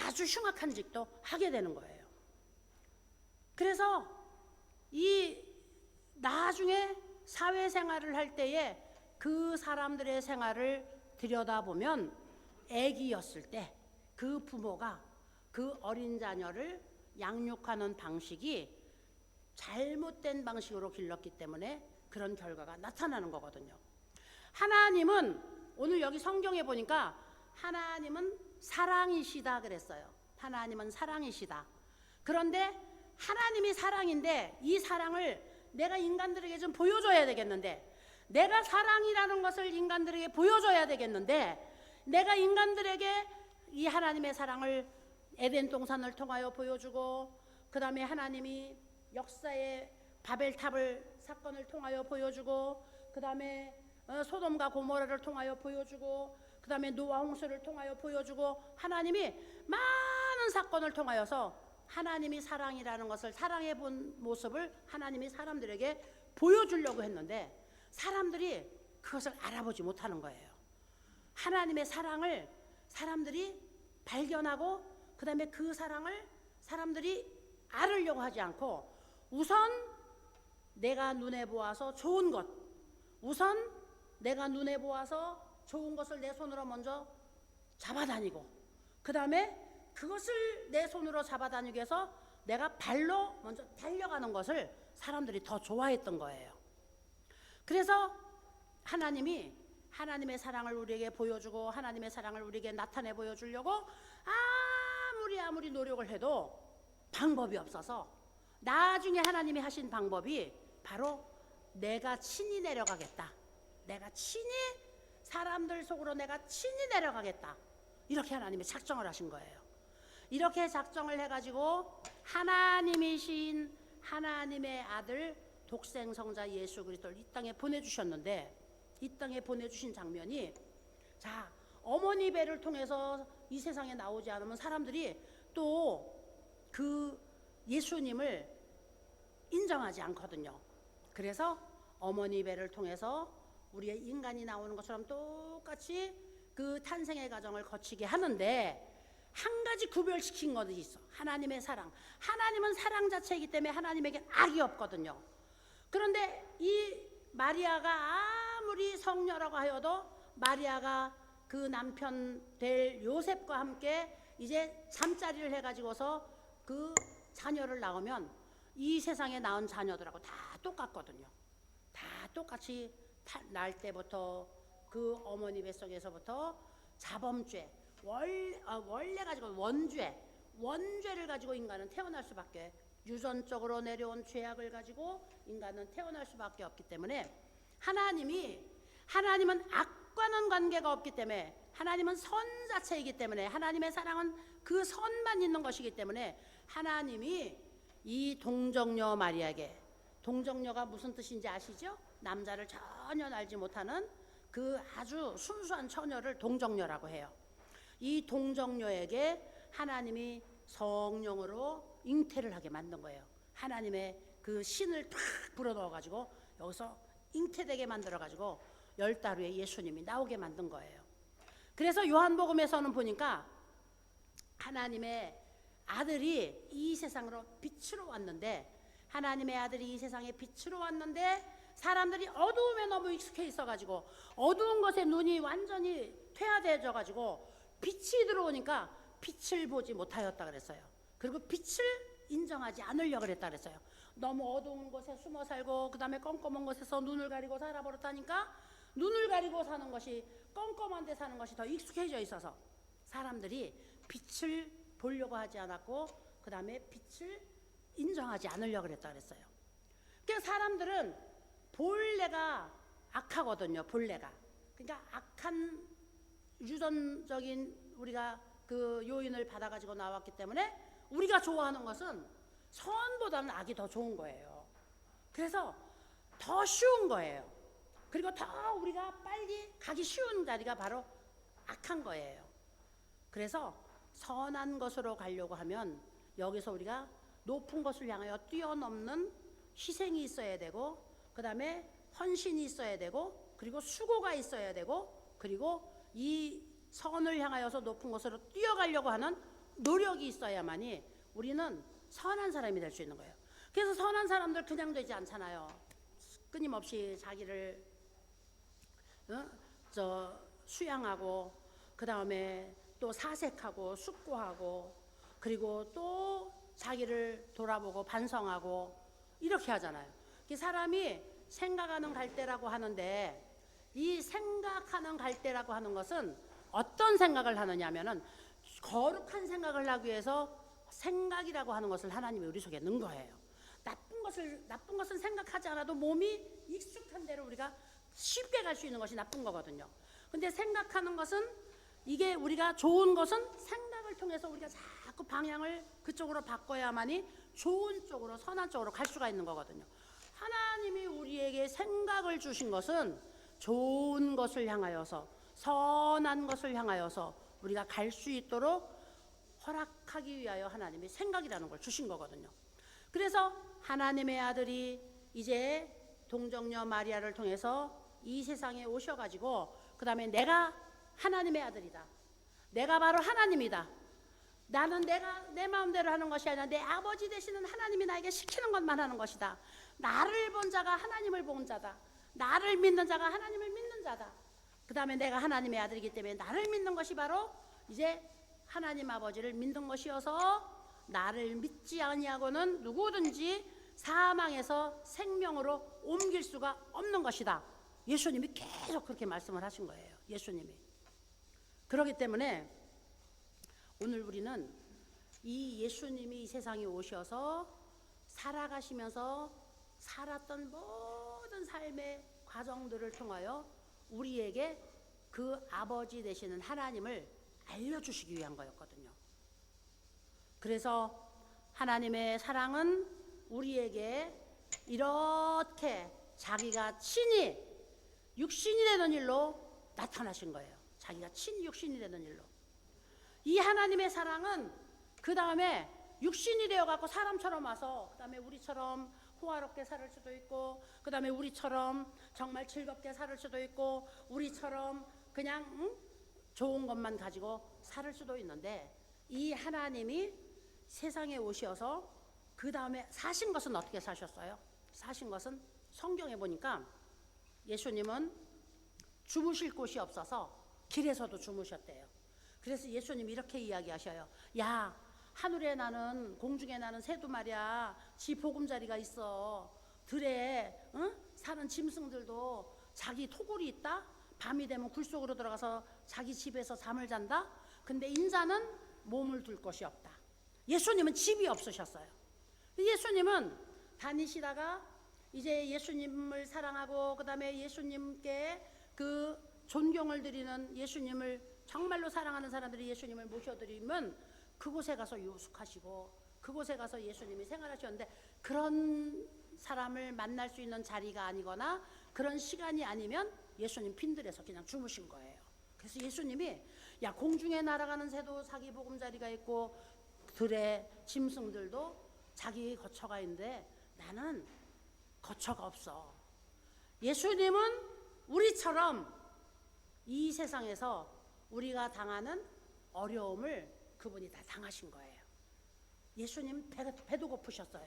아주 흉악한 짓도 하게 되는 거예요. 그래서 이 나중에 사회생활을 할 때에 그 사람들의 생활을 들여다보면 아기였을 때 그 부모가 그 어린 자녀를 양육하는 방식이 잘못된 방식으로 길렀기 때문에 그런 결과가 나타나는 거거든요. 하나님은 오늘 여기 성경에 보니까 하나님은 사랑이시다 그랬어요. 하나님은 사랑이시다. 그런데 하나님이 사랑인데 이 사랑을 내가 인간들에게 좀 보여줘야 되겠는데, 내가 사랑이라는 것을 인간들에게 보여줘야 되겠는데, 내가 인간들에게 이 하나님의 사랑을 에덴 동산을 통하여 보여주고, 그 다음에 하나님이 역사의 바벨탑을 사건을 통하여 보여주고, 그 다음에 소돔과 고모라를 통하여 보여주고, 그 다음에 노아 홍수를 통하여 보여주고, 하나님이 많은 사건을 통하여서 하나님이 사랑이라는 것을, 사랑해 본 모습을 하나님이 사람들에게 보여주려고 했는데 사람들이 그것을 알아보지 못하는 거예요. 하나님의 사랑을 사람들이 발견하고 그 다음에 그 사랑을 사람들이 알으려고 하지 않고 우선 내가 눈에 보아서 좋은 것, 우선 내가 눈에 보아서 좋은 것을 내 손으로 먼저 잡아다니고, 그 다음에 그것을 내 손으로 잡아다니기 위해서 내가 발로 먼저 달려가는 것을 사람들이 더 좋아했던 거예요. 그래서 하나님이 하나님의 사랑을 우리에게 보여주고 하나님의 사랑을 우리에게 나타내 보여주려고 아무리 노력을 해도 방법이 없어서 나중에 하나님이 하신 방법이 바로 내가 친히 내려가겠다, 내가 친히 사람들 속으로 내가 친히 내려가겠다, 이렇게 하나님이 작정을 하신 거예요. 이렇게 작정을 해가지고 하나님이신 하나님의 아들 독생성자 예수 그리스도를 이 땅에 보내주셨는데, 이 땅에 보내주신 장면이, 자, 어머니 배를 통해서 이 세상에 나오지 않으면 사람들이 또 그 예수님을 인정하지 않거든요. 그래서 어머니 배를 통해서 우리의 인간이 나오는 것처럼 똑같이 그 탄생의 과정을 거치게 하는데, 한 가지 구별시킨 것이 있어. 하나님의 사랑. 하나님은 사랑 자체이기 때문에 하나님에게 악이 없거든요. 그런데 이 마리아가 아무리 성녀라고 하여도 마리아가 그 남편 될 요셉과 함께 이제 잠자리를 해가지고서 그 자녀를 낳으면 이 세상에 낳은 자녀들하고 다 똑같거든요. 다 똑같이 날 때부터 그 어머니 뱃속에서부터 자범죄, 원래 가지고 원죄를 가지고 인간은 태어날 수밖에, 유전적으로 내려온 죄악을 가지고 인간은 태어날 수밖에 없기 때문에 하나님은 악과는 관계가 없기 때문에, 하나님은 선 자체이기 때문에, 하나님의 사랑은 그 선만 있는 것이기 때문에 하나님이 이 동정녀 마리아에게, 동정녀가 무슨 뜻인지 아시죠? 남자를 전혀 알지 못하는 그 아주 순수한 처녀를 동정녀라고 해요. 이 동정녀에게 하나님이 성령으로 잉태를 하게 만든 거예요. 하나님의 그 신을 탁 불어넣어 가지고 여기서 잉태되게 만들어 가지고 10달 후에 예수님이 나오게 만든 거예요. 그래서 요한복음에서는 보니까 하나님의 아들이 이 세상으로 빛으로 왔는데, 하나님의 아들이 이 세상에 빛으로 왔는데 사람들이 어두움에 너무 익숙해 있어가지고 어두운 것에 눈이 완전히 퇴화되어져 가지고 빛이 들어오니까 빛을 보지 못하였다 그랬어요. 그리고 빛을 인정하지 않으려고 그랬다 그랬어요. 너무 어두운 곳에 숨어 살고 그 다음에 껌껌한 곳에서 눈을 가리고 살아버렸다니까, 눈을 가리고 사는 것이, 껌껌한 데 사는 것이 더 익숙해져 있어서 사람들이 빛을 보려고 하지 않았고 그 다음에 빛을 인정하지 않으려고 그랬다 그랬어요. 그러니까 사람들은 본래가 악하거든요. 본래가. 그러니까 악한 유전적인 우리가 그 요인을 받아가지고 나왔기 때문에 우리가 좋아하는 것은 선보다는 악이 더 좋은 거예요. 그래서 더 쉬운 거예요. 그리고 더 우리가 빨리 가기 쉬운 자리가 바로 악한 거예요. 그래서 선한 것으로 가려고 하면 여기서 우리가 높은 것을 향하여 뛰어넘는 희생이 있어야 되고, 그 다음에 헌신이 있어야 되고, 그리고 수고가 있어야 되고, 그리고 이 선을 향하여서 높은 곳으로 뛰어가려고 하는 노력이 있어야만이 우리는 선한 사람이 될 수 있는 거예요. 그래서 선한 사람들 그냥 되지 않잖아요. 끊임없이 자기를 수양하고, 그 다음에 또 사색하고 숙고하고, 그리고 또 자기를 돌아보고 반성하고 이렇게 하잖아요. 사람이 생각하는 갈대라고 하는데, 이 생각하는 갈대라고 하는 것은 어떤 생각을 하느냐 하면은 거룩한 생각을 하기 위해서 생각이라고 하는 것을 하나님이 우리 속에 넣은 거예요. 나쁜 것은 생각하지 않아도 몸이 익숙한 대로 우리가 쉽게 갈 수 있는 것이 나쁜 거거든요. 근데 생각하는 것은, 이게 우리가 좋은 것은 생각을 통해서 우리가 자꾸 방향을 그쪽으로 바꿔야만이 좋은 쪽으로, 선한 쪽으로 갈 수가 있는 거거든요. 하나님이 우리에게 생각을 주신 것은 좋은 것을 향하여서, 선한 것을 향하여서 우리가 갈 수 있도록 허락하기 위하여 하나님이 생각이라는 걸 주신 거거든요. 그래서 하나님의 아들이 이제 동정녀 마리아를 통해서 이 세상에 오셔가지고, 그 다음에 내가 하나님의 아들이다, 내가 바로 하나님이다, 나는 내 마음대로 하는 것이 아니라 내 아버지 되시는 하나님이 나에게 시키는 것만 하는 것이다, 나를 본 자가 하나님을 본 자다, 나를 믿는 자가 하나님을 믿는 자다, 그 다음에 내가 하나님의 아들이기 때문에 나를 믿는 것이 바로 이제 하나님 아버지를 믿는 것이어서, 나를 믿지 아니하고는 누구든지 사망에서 생명으로 옮길 수가 없는 것이다. 예수님이 계속 그렇게 말씀을 하신 거예요. 예수님이. 그렇기 때문에 오늘 우리는 이 예수님이 이 세상에 오셔서 살아가시면서 살았던 모든 삶의 과정들을 통하여 우리에게 그 아버지 되시는 하나님을 알려주시기 위한 거였거든요. 그래서 하나님의 사랑은 우리에게 이렇게 자기가 친히 육신이 되는 일로 나타나신 거예요. 자기가 친히 육신이 되는 일로. 이 하나님의 사랑은 그 다음에 육신이 되어갖고 사람처럼 와서, 그 다음에 우리처럼 호화롭게 살 수도 있고, 그 다음에 우리처럼 정말 즐겁게 살 수도 있고, 우리처럼 그냥 좋은 것만 가지고 살 수도 있는데, 이 하나님이 세상에 오셔서 그 다음에 사신 것은 어떻게 사셨어요? 사신 것은 성경에 보니까 예수님은 주무실 곳이 없어서 길에서도 주무셨대요. 그래서 예수님이 이렇게 이야기하셔요. 야, 하늘에 나는 공중에 나는 새도 말이야 지 보금자리가 있어. 들에 사는 짐승들도 자기 토굴이 있다. 밤이 되면 굴 속으로 들어가서 자기 집에서 잠을 잔다. 근데 인자는 몸을 둘 곳이 없다. 예수님은 집이 없으셨어요. 예수님은 다니시다가 이제 예수님을 사랑하고 그 다음에 예수님께 그 존경을 드리는, 예수님을 정말로 사랑하는 사람들이 예수님을 모셔드리면 그곳에 가서 유숙하시고 그곳에 가서 예수님이 생활하셨는데, 그런 사람을 만날 수 있는 자리가 아니거나 그런 시간이 아니면 예수님 빈들에서 그냥 주무신 거예요. 그래서 예수님이 야, 공중에 날아가는 새도 자기 보금자리가 있고 들에 짐승들도 자기 거처가 있는데 나는 거처가 없어. 예수님은 우리처럼 이 세상에서 우리가 당하는 어려움을 그분이 다 당하신 거예요. 예수님 배도 고프셨어요.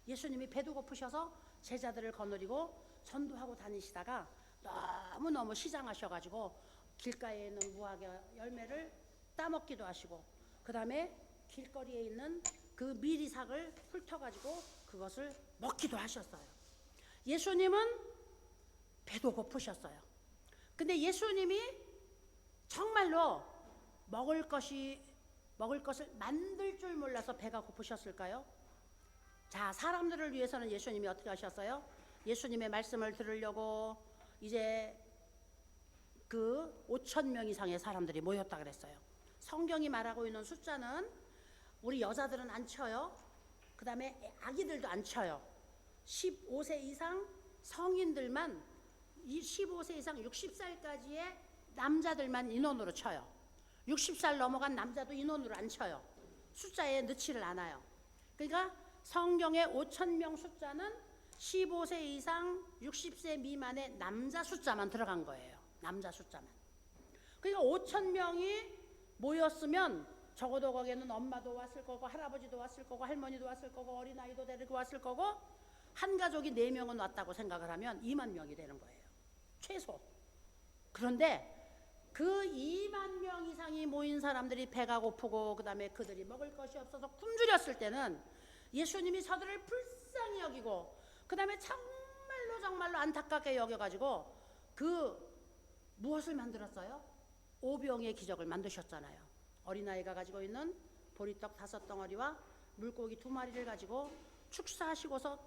예수님이 배도 고프셔서 제자들을 거느리고 전도하고 다니시다가 너무너무 시장하셔가지고 길가에 있는 무화과 열매를 따먹기도 하시고, 그 다음에 길거리에 있는 그 미리삭을 훑어가지고 그것을 먹기도 하셨어요. 예수님은 배도 고프셨어요. 근데 예수님이 정말로 먹을 것을 만들 줄 몰라서 배가 고프셨을까요? 자, 사람들을 위해서는 예수님이 어떻게 하셨어요? 예수님의 말씀을 들으려고 이제 그 5,000명 이상의 사람들이 모였다 그랬어요. 성경이 말하고 있는 숫자는 우리 여자들은 안 쳐요. 그 다음에 아기들도 안 쳐요. 15세 이상 성인들만, 15세 이상 60살까지의 남자들만 인원으로 쳐요. 60살 넘어간 남자도 인원으로 안 쳐요. 숫자에 넣지를 않아요. 그러니까 성경의 5,000명 숫자는 15세 이상 60세 미만의 남자 숫자만 들어간 거예요. 남자 숫자만. 그러니까 5,000명이 모였으면 적어도 거기에는 엄마도 왔을 거고 할아버지도 왔을 거고 할머니도 왔을 거고 어린아이도 데리고 왔을 거고 한 가족이 4명은 왔다고 생각을 하면 2만 명이 되는 거예요. 최소. 그런데 그 2만 명 이상이 모인 사람들이 배가 고프고 그 다음에 그들이 먹을 것이 없어서 굶주렸을 때는 예수님이 저들을 불쌍히 여기고 그 다음에 정말로 안타깝게 여겨가지고 그 무엇을 만들었어요? 오병의 기적을 만드셨잖아요. 어린아이가 가지고 있는 보리떡 5덩어리와 물고기 2마리를 가지고 축사하시고서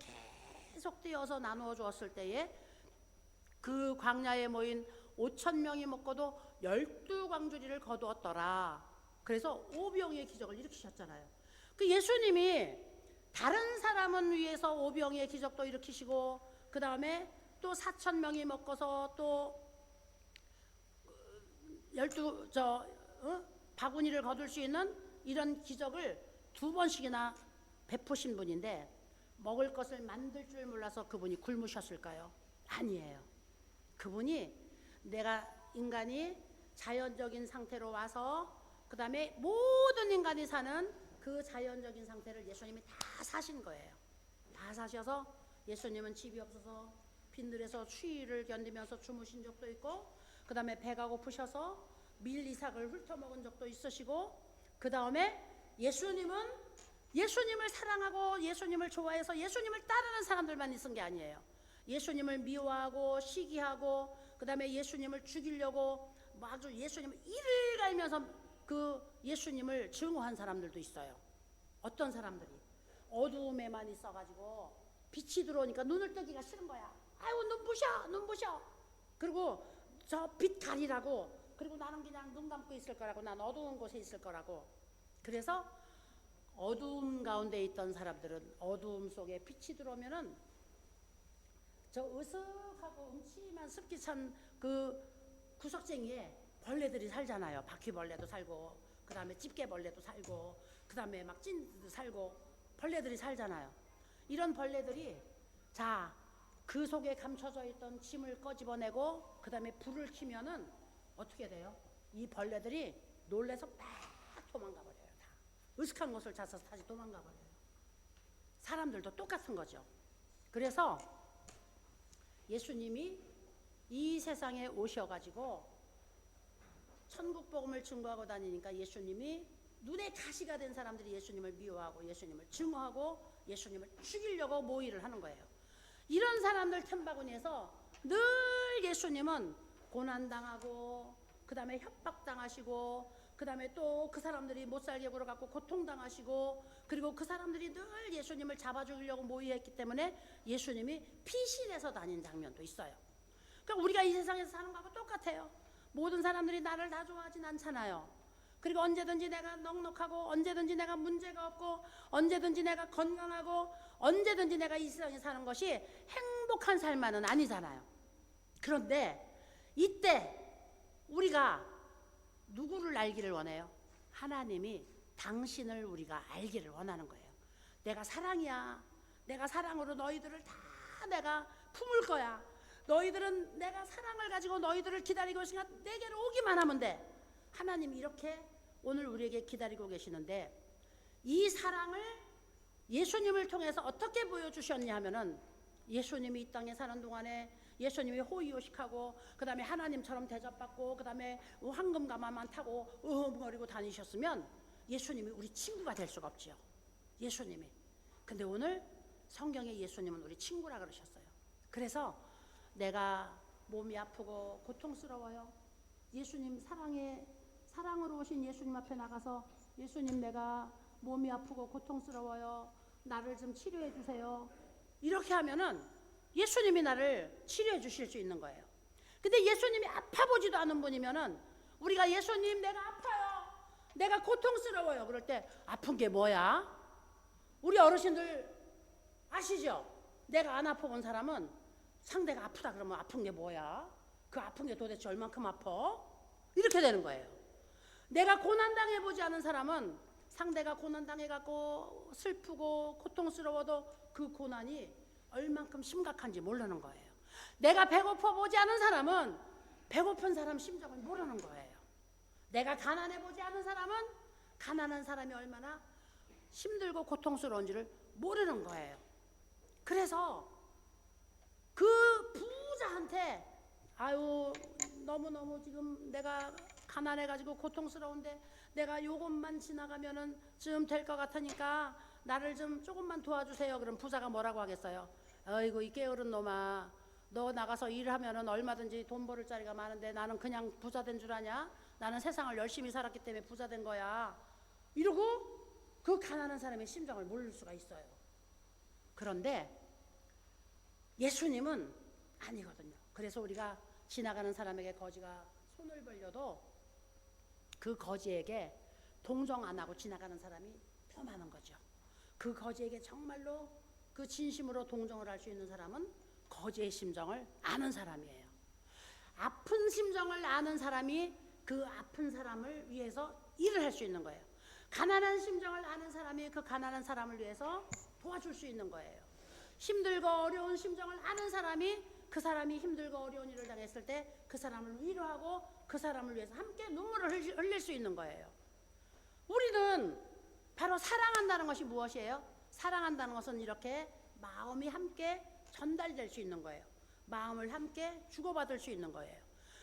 계속 떼어서 나누어 주었을 때에 그 광야에 모인 5,000명이 먹고도 12광주리를 거두었더라. 그래서 오병의 기적을 일으키셨잖아요. 그 예수님이 다른 사람은 위해서 오병의 기적도 일으키시고 그 다음에 또 4,000명이 먹고서 또 12바구니를 거둘 수 있는 이런 기적을 2번씩이나 베푸신 분인데 먹을 것을 만들 줄 몰라서 그분이 굶으셨을까요? 아니에요. 그분이 내가 인간이 자연적인 상태로 와서 그 다음에 모든 인간이 사는 그 자연적인 상태를 예수님이 다 사신 거예요. 다 사셔서 예수님은 집이 없어서 빈들에서 추위를 견디면서 주무신 적도 있고 그 다음에 배가 고프셔서 밀리삭을 훑어먹은 적도 있으시고 그 다음에 예수님을 사랑하고 예수님을 좋아해서 예수님을 따르는 사람들만 있은 게 아니에요. 예수님을 미워하고 시기하고 그 다음에 예수님을 죽이려고 아주 예수님을 이를 갈면서 그 예수님을 증오한 사람들도 있어요. 어떤 사람들이 어두움에만 있어가지고 빛이 들어오니까 눈을 뜨기가 싫은 거야. 아이고 눈 부셔. 그리고 저 빛 가리라고. 그리고 나는 그냥 눈 감고 있을 거라고. 난 어두운 곳에 있을 거라고. 그래서 어두움 가운데 있던 사람들은 어두움 속에 빛이 들어오면은 저 으슥하고 음침한 습기 찬 그 구석쟁이에 벌레들이 살잖아요. 바퀴벌레도 살고 그 다음에 집게벌레도 살고 그 다음에 막 찐도 살고 벌레들이 살잖아요. 이런 벌레들이 자, 그 속에 감춰져 있던 짐을 꺼집어내고 그 다음에 불을 켜면은 어떻게 돼요? 이 벌레들이 놀래서 막 도망가 버려요. 다. 으슥한 곳을 찾아서 다시 도망가 버려요. 사람들도 똑같은 거죠. 그래서 예수님이 이 세상에 오셔가지고 천국 복음을 증거하고 다니니까 예수님이 눈에 가시가 된 사람들이 예수님을 미워하고 예수님을 증오하고 예수님을 죽이려고 모의를 하는 거예요. 이런 사람들 틈바구니에서 늘 예수님은 고난당하고 그 다음에 협박당하시고 그 다음에 또 그 사람들이 못살게 굴어갖고 고통당하시고 그리고 그 사람들이 늘 예수님을 잡아 죽이려고 모의했기 때문에 예수님이 피신해서 다닌 장면도 있어요. 그러니까 우리가 이 세상에서 사는 거하고 똑같아요. 모든 사람들이 나를 다 좋아하진 않잖아요. 그리고 언제든지 내가 넉넉하고 언제든지 내가 문제가 없고 언제든지 내가 건강하고 언제든지 내가 이 세상에 사는 것이 행복한 삶만은 아니잖아요. 그런데 이때 우리가 누구를 알기를 원해요? 하나님이 당신을 우리가 알기를 원하는 거예요. 내가 사랑이야. 내가 사랑으로 너희들을 다 내가 품을 거야. 너희들은 내가 사랑을 가지고 너희들을 기다리고 있으니까 내게로 오기만 하면 돼. 하나님이 이렇게 오늘 우리에게 기다리고 계시는데 이 사랑을 예수님을 통해서 어떻게 보여주셨냐 하면은 예수님이 이 땅에 사는 동안에 예수님이 호의호식하고 그 다음에 하나님처럼 대접받고 그 다음에 황금 가마만 타고 어흥거리고 다니셨으면 예수님이 우리 친구가 될 수가 없지요. 예수님이. 근데 오늘 성경에 예수님은 우리 친구라 그러셨어요. 그래서 내가 몸이 아프고 고통스러워요. 예수님 사랑으로 오신 예수님 앞에 나가서 예수님 내가 몸이 아프고 고통스러워요. 나를 좀 치료해 주세요. 이렇게 하면은 예수님이 나를 치료해 주실 수 있는 거예요. 근데 예수님이 아파보지도 않은 분이면은 우리가 예수님 내가 아파요. 내가 고통스러워요. 그럴 때 아픈 게 뭐야? 우리 어르신들 아시죠? 내가 안 아파본 사람은 상대가 아프다 그러면 아픈 게 뭐야? 그 아픈 게 도대체 얼만큼 아파? 이렇게 되는 거예요. 내가 고난당해보지 않은 사람은 상대가 고난당해갖고 슬프고 고통스러워도 그 고난이 얼만큼 심각한지 모르는 거예요. 내가 배고파보지 않은 사람은 배고픈 사람 심정을 모르는 거예요. 내가 가난해보지 않은 사람은 가난한 사람이 얼마나 힘들고 고통스러운지를 모르는 거예요. 그래서 그 부자한테 아유 너무너무 지금 내가 가난해가지고 고통스러운데 내가 요것만 지나가면은 좀 될 것 같으니까 나를 좀 조금만 도와주세요. 그럼 부자가 뭐라고 하겠어요? 어이구 이 게으른 놈아 너 나가서 일하면은 얼마든지 돈 벌을 자리가 많은데 나는 그냥 부자 된 줄 아냐? 나는 세상을 열심히 살았기 때문에 부자 된 거야. 이러고 그 가난한 사람의 심정을 모를 수가 있어요. 그런데 예수님은 아니거든요. 그래서 우리가 지나가는 사람에게 거지가 손을 벌려도 그 거지에게 동정 안 하고 지나가는 사람이 더 많은 거죠. 그 거지에게 정말로 그 진심으로 동정을 할 수 있는 사람은 거지의 심정을 아는 사람이에요. 아픈 심정을 아는 사람이 그 아픈 사람을 위해서 일을 할 수 있는 거예요. 가난한 심정을 아는 사람이 그 가난한 사람을 위해서 도와줄 수 있는 거예요. 힘들고 어려운 심정을 아는 사람이 그 사람이 힘들고 어려운 일을 당했을 때 그 사람을 위로하고 그 사람을 위해서 함께 눈물을 흘릴 수 있는 거예요. 우리는 바로 사랑한다는 것이 무엇이에요? 사랑한다는 것은 이렇게 마음이 함께 전달될 수 있는 거예요. 마음을 함께 주고받을 수 있는 거예요.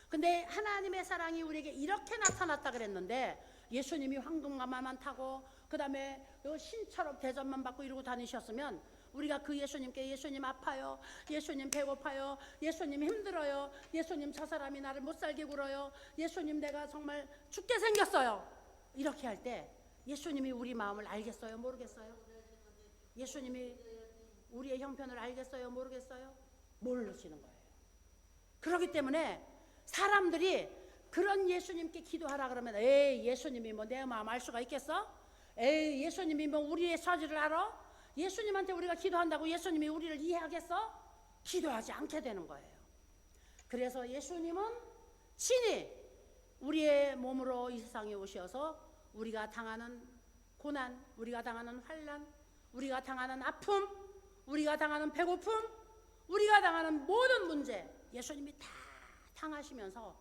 근데 하나님의 사랑이 우리에게 이렇게 나타났다 그랬는데 예수님이 황금가마만 타고 그 다음에 신처럼 대접만 받고 이러고 다니셨으면 우리가 그 예수님께 예수님 아파요, 예수님 배고파요, 예수님 힘들어요, 예수님 저 사람이 나를 못살게 굴어요, 예수님 내가 정말 죽게 생겼어요, 이렇게 할 때 예수님이 우리 마음을 알겠어요? 모르겠어요? 예수님이 우리의 형편을 알겠어요? 모르겠어요? 모르시는 거예요. 그렇기 때문에 사람들이 그런 예수님께 기도하라 그러면 에이 예수님이 뭐 내 마음 알 수가 있겠어? 에이 예수님이 뭐 우리의 처지를 알아? 예수님한테 우리가 기도한다고 예수님이 우리를 이해하겠어? 기도하지 않게 되는 거예요. 그래서 예수님은 친히 우리의 몸으로 이 세상에 오셔서 우리가 당하는 고난, 우리가 당하는 환난, 우리가 당하는 아픔, 우리가 당하는 배고픔, 우리가 당하는 모든 문제 예수님이 다 당하시면서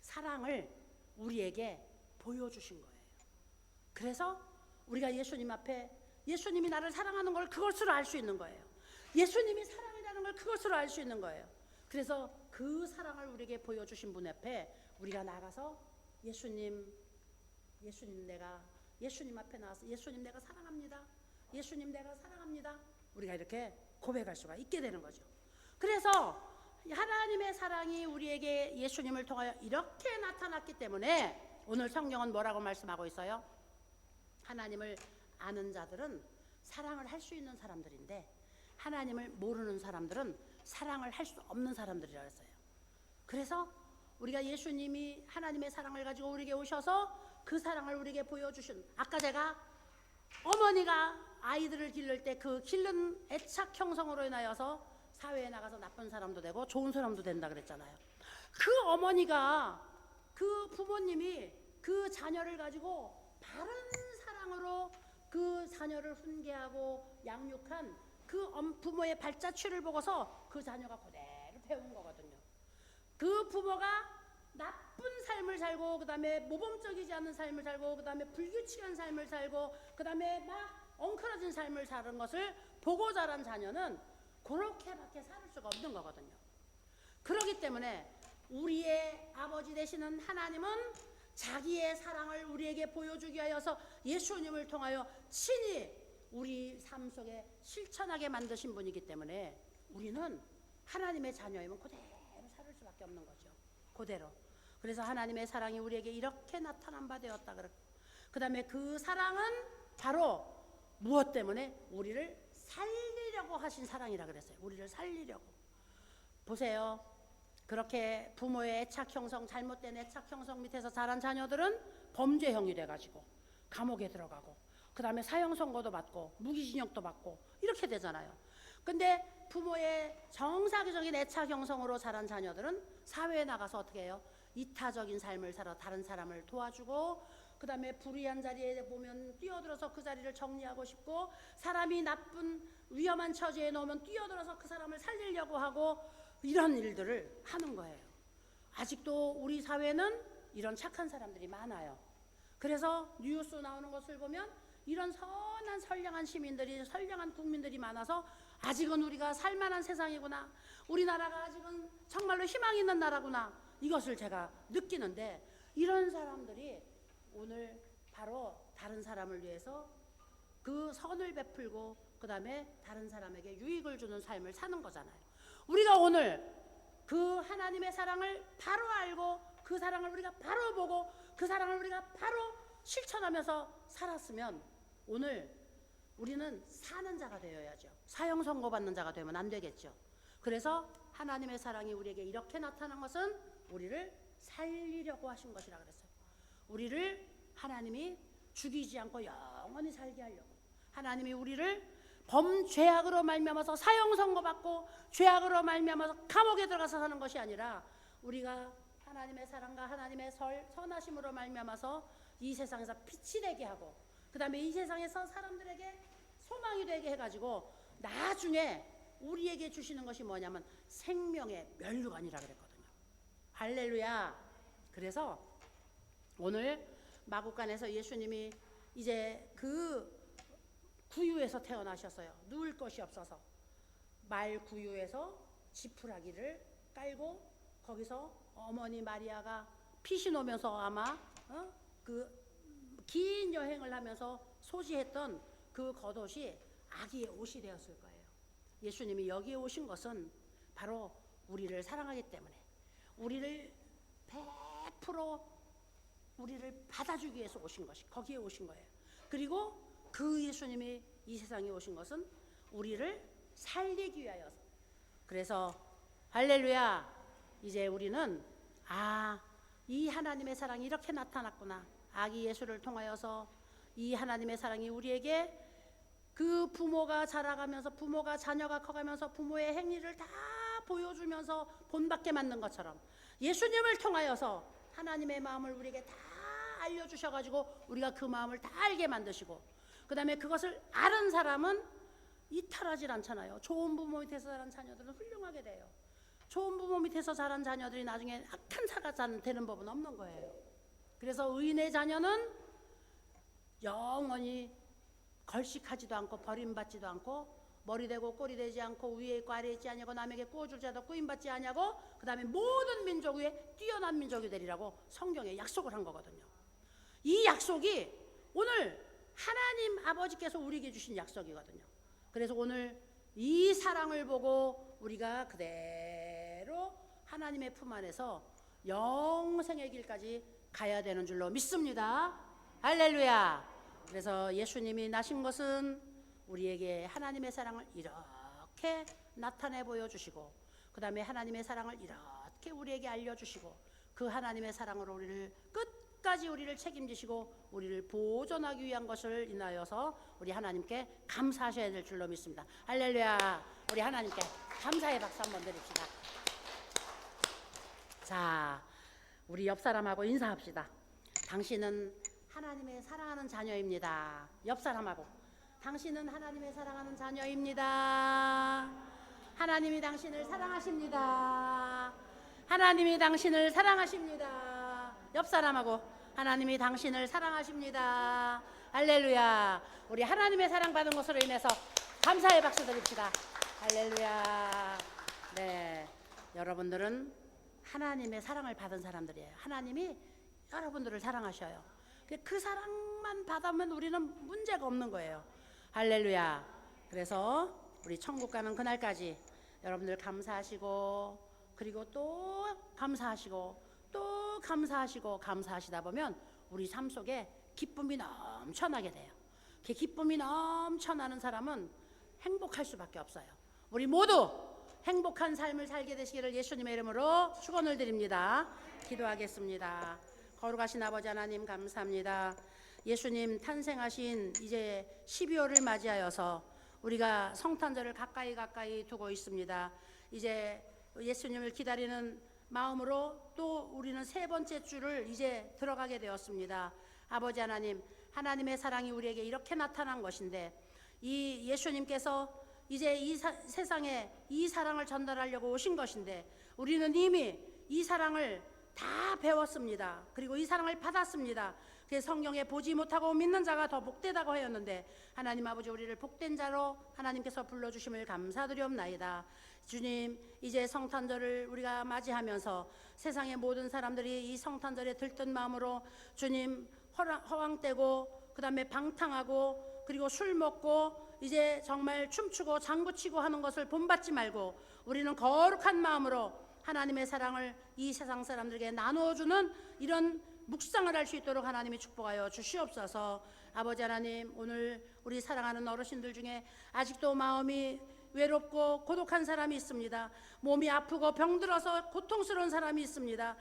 사랑을 우리에게 보여주신 거예요. 그래서 우리가 예수님 앞에 예수님이 나를 사랑하는 걸 그것으로 알 수 있는 거예요. 예수님이 사랑이라는 걸 그것으로 알 수 있는 거예요. 그래서 그 사랑을 우리에게 보여주신 분 앞에 우리가 나가서 예수님 앞에 나와서 예수님 내가 사랑합니다. 예수님 내가 사랑합니다. 우리가 이렇게 고백할 수가 있게 되는 거죠. 그래서 하나님의 사랑이 우리에게 예수님을 통하여 이렇게 나타났기 때문에 오늘 성경은 뭐라고 말씀하고 있어요? 하나님을 아는 자들은 사랑을 할 수 있는 사람들인데 하나님을 모르는 사람들은 사랑을 할 수 없는 사람들이라고 했어요. 그래서 우리가 예수님이 하나님의 사랑을 가지고 우리에게 오셔서 그 사랑을 우리에게 보여주신, 아까 제가 어머니가 아이들을 기를 때 그 기른 애착 형성으로 인하여서 사회에 나가서 나쁜 사람도 되고 좋은 사람도 된다 그랬잖아요. 그 어머니가, 그 부모님이 그 자녀를 가지고 바른 사랑으로 그 자녀를 훈계하고 양육한 그 부모의 발자취를 보고서 그 자녀가 그대로 배운 거거든요. 그 부모가 나쁜 삶을 살고, 그 다음에 모범적이지 않은 삶을 살고, 그 다음에 불규칙한 삶을 살고, 그 다음에 막 엉클어진 삶을 사는 것을 보고 자란 자녀는 그렇게밖에 살 수가 없는 거거든요. 그렇기 때문에 우리의 아버지 되시는 하나님은 자기의 사랑을 우리에게 보여주기 위하여서 예수님을 통하여 친히 우리 삶 속에 실천하게 만드신 분이기 때문에 우리는 하나님의 자녀이면 그대로 살 수밖에 없는 거죠. 그대로. 그래서 하나님의 사랑이 우리에게 이렇게 나타난 바 되었다. 그 다음에 그 사랑은 바로 무엇 때문에? 우리를 살리려고 하신 사랑이라 그랬어요. 우리를 살리려고. 보세요. 그렇게 부모의 애착 형성, 잘못된 애착 형성 밑에서 자란 자녀들은 범죄형이 돼가지고 감옥에 들어가고, 그 다음에 사형 선고도 받고 무기징역도 받고 이렇게 되잖아요. 근데 부모의 정상적인 애착 형성으로 자란 자녀들은 사회에 나가서 어떻게 해요? 이타적인 삶을 살아 다른 사람을 도와주고, 그 다음에 불의한 자리에 보면 뛰어들어서 그 자리를 정리하고 싶고, 사람이 나쁜 위험한 처지에 놓으면 뛰어들어서 그 사람을 살리려고 하고, 이런 일들을 하는 거예요. 아직도 우리 사회는 이런 착한 사람들이 많아요. 그래서 뉴스 나오는 것을 보면 이런 선한 선량한 시민들이, 선량한 국민들이 많아서 아직은 우리가 살만한 세상이구나, 우리나라가 아직은 정말로 희망 있는 나라구나, 이것을 제가 느끼는데, 이런 사람들이 오늘 바로 다른 사람을 위해서 그 선을 베풀고 그 다음에 다른 사람에게 유익을 주는 삶을 사는 거잖아요. 우리가 오늘 그 하나님의 사랑을 바로 알고, 그 사랑을 우리가 바로 보고, 그 사랑을 우리가 바로 실천하면서 살았으면 오늘 우리는 사는 자가 되어야죠. 사형 선고받는 자가 되면 안 되겠죠. 그래서 하나님의 사랑이 우리에게 이렇게 나타난 것은 우리를 살리려고 하신 것이라 그랬어요. 우리를 하나님이 죽이지 않고 영원히 살게 하려고. 하나님이 우리를 범죄악으로 말미암아서 사형 선고받고 죄악으로 말미암아서 감옥에 들어가서 사는 것이 아니라, 우리가 하나님의 사랑과 하나님의 선하심으로 말미암아서 이 세상에서 빛이 되게 하고, 그 다음에 이 세상에서 사람들에게 소망이 되게 해가지고 나중에 우리에게 주시는 것이 뭐냐면 생명의 면류관이라 그랬거든요. 할렐루야. 그래서 오늘 마국간에서 예수님이 이제 그 구유에서 태어나셨어요. 누울 것이 없어서 말 구유에서 지푸라기를 깔고 거기서 어머니 마리아가 피신 오면서 아마 그 긴 여행을 하면서 소지했던 그 겉옷이 아기의 옷이 되었을 거예요. 예수님이 여기에 오신 것은 바로 우리를 사랑하기 때문에, 우리를 100% 우리를 받아주기 위해서 오신 것이, 거기에 오신 거예요. 그리고 그 예수님이 이 세상에 오신 것은 우리를 살리기 위하여서. 그래서 할렐루야. 이제 우리는 이 하나님의 사랑이 이렇게 나타났구나. 아기 예수를 통하여서 이 하나님의 사랑이 우리에게 그 부모가 자라가면서, 부모가 자녀가 커가면서 부모의 행위를 다 보여주면서 본받게 만든 것처럼 예수님을 통하여서 하나님의 마음을 우리에게 다 알려주셔가지고 우리가 그 마음을 다 알게 만드시고, 그 다음에 그것을 아는 사람은 이탈하질 않잖아요. 좋은 부모 밑에서 자란 자녀들은 훌륭하게 돼요. 좋은 부모 밑에서 자란 자녀들이 나중에 악한 사가 되는 법은 없는 거예요. 그래서 의인의 자녀는 영원히 걸식하지도 않고 버림받지도 않고 머리 되고 꼬리 되지 않고 위에 있고 아래에 있지 아니하고 남에게 꾸어줄 자도 꾸임받지 아니하고 그 다음에 모든 민족 위에 뛰어난 민족이 되리라고 성경에 약속을 한 거거든요. 이 약속이 오늘 하나님 아버지께서 우리에게 주신 약속이거든요. 그래서 오늘 이 사랑을 보고 우리가 그대로 하나님의 품 안에서 영생의 길까지 가야 되는 줄로 믿습니다. 할렐루야. 그래서 예수님이 나신 것은 우리에게 하나님의 사랑을 이렇게 나타내 보여주시고 그 다음에 하나님의 사랑을 이렇게 우리에게 알려주시고 그 하나님의 사랑으로 우리를 끝까지 우리를 책임지시고 우리를 보존하기 위한 것을 인하여서 우리 하나님께 감사하셔야 될 줄로 믿습니다. 할렐루야. 우리 하나님께 감사의 박수 한번 드립시다. 자, 우리 옆 사람하고 인사합시다. 당신은 하나님의 사랑하는 자녀입니다. 옆 사람하고 당신은 하나님의 사랑하는 자녀입니다. 하나님이 당신을 사랑하십니다. 하나님이 당신을 사랑하십니다. 옆 사람하고 하나님이 당신을 사랑하십니다. 할렐루야. 우리 하나님의 사랑받은 것으로 인해서 감사의 박수 드립시다. 할렐루야. 네, 여러분들은 하나님의 사랑을 받은 사람들이에요. 하나님이 여러분들을 사랑하셔요. 그 사랑만 받으면 우리는 문제가 없는 거예요. 할렐루야. 그래서 우리 천국 가는 그날까지 여러분들 감사하시고 그리고 또 감사하시고 또 감사하시고 감사하시다 보면 우리 삶 속에 기쁨이 넘쳐나게 돼요. 그 기쁨이 넘쳐나는 사람은 행복할 수밖에 없어요. 우리 모두 행복한 삶을 살게 되시기를 예수님의 이름으로 축원을 드립니다. 기도하겠습니다. 거룩하신 아버지 하나님 감사합니다. 예수님 탄생하신 이제 12월을 맞이하여서 우리가 성탄절을 가까이 두고 있습니다. 이제 예수님을 기다리는 마음으로 또 우리는 세 번째 주를 이제 들어가게 되었습니다. 아버지 하나님, 하나님의 사랑이 우리에게 이렇게 나타난 것인데 이 예수님께서 이제 이 세상에 이 사랑을 전달하려고 오신 것인데 우리는 이미 이 사랑을 다 배웠습니다. 그리고 이 사랑을 받았습니다. 그래서 성경에 보지 못하고 믿는 자가 더 복되다고 하였는데 하나님 아버지 우리를 복된 자로 하나님께서 불러주심을 감사드리옵나이다. 주님, 이제 성탄절을 우리가 맞이하면서 세상의 모든 사람들이 이 성탄절에 들뜬 마음으로 주님 허황되고 그 다음에 방탕하고 그리고 술 먹고 이제 정말 춤추고 장구치고 하는 것을 본받지 말고 우리는 거룩한 마음으로 하나님의 사랑을 이 세상 사람들에게 나누어주는 이런 묵상을 할 수 있도록 하나님이 축복하여 주시옵소서. 아버지 하나님, 오늘 우리 사랑하는 어르신들 중에 아직도 마음이 외롭고 고독한 사람이 있습니다. 몸이 아프고 병들어서 고통스러운 사람이 있습니다.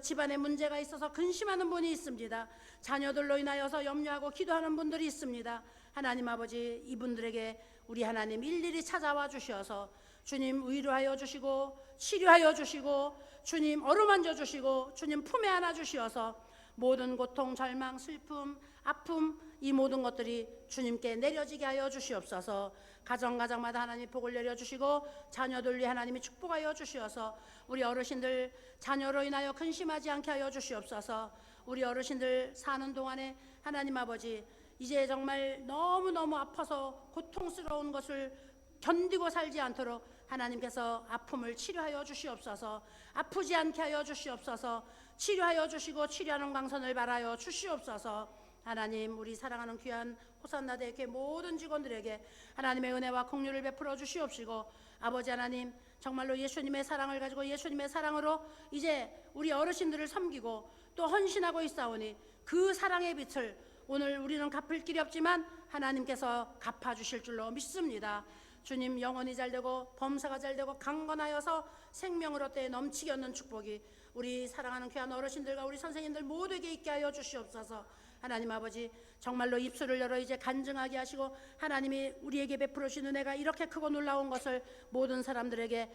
집안에 문제가 있어서 근심하는 분이 있습니다. 자녀들로 인하여서 염려하고 기도하는 분들이 있습니다. 하나님 아버지, 이분들에게 우리 하나님 일일이 찾아와 주셔서 주님 위로하여 주시고 치료하여 주시고 주님 어루만져 주시고 주님 품에 안아 주시어서 모든 고통, 절망, 슬픔, 아픔 이 모든 것들이 주님께 내려지게 하여 주시옵소서. 가정마다 하나님 복을 내려주시고 자녀들 하나님이 축복하여 주시어서 우리 어르신들 자녀로 인하여 근심하지 않게 하여 주시옵소서. 우리 어르신들 사는 동안에 하나님 아버지 이제 정말 너무너무 아파서 고통스러운 것을 견디고 살지 않도록 하나님께서 아픔을 치료하여 주시옵소서. 아프지 않게 하여 주시옵소서. 치료하여 주시고 치료하는 광선을 바라여 주시옵소서. 하나님, 우리 사랑하는 귀한 호산나 대교회 모든 직원들에게 하나님의 은혜와 긍휼을 베풀어 주시옵시고 아버지 하나님, 정말로 예수님의 사랑을 가지고 예수님의 사랑으로 이제 우리 어르신들을 섬기고 또 헌신하고 있사오니 그 사랑의 빛을 오늘 우리는 갚을 길이 없지만 하나님께서 갚아주실 줄로 믿습니다. 주님, 영혼이 잘되고 범사가 잘되고 강건하여서 생명으로 때에 넘치게 얻는 축복이 우리 사랑하는 귀한 어르신들과 우리 선생님들 모두에게 있게 하여 주시옵소서. 하나님 아버지, 정말로 입술을 열어 이제 간증하게 하시고 하나님이 우리에게 베풀어 주신 은혜가 이렇게 크고 놀라운 것을 모든 사람들에게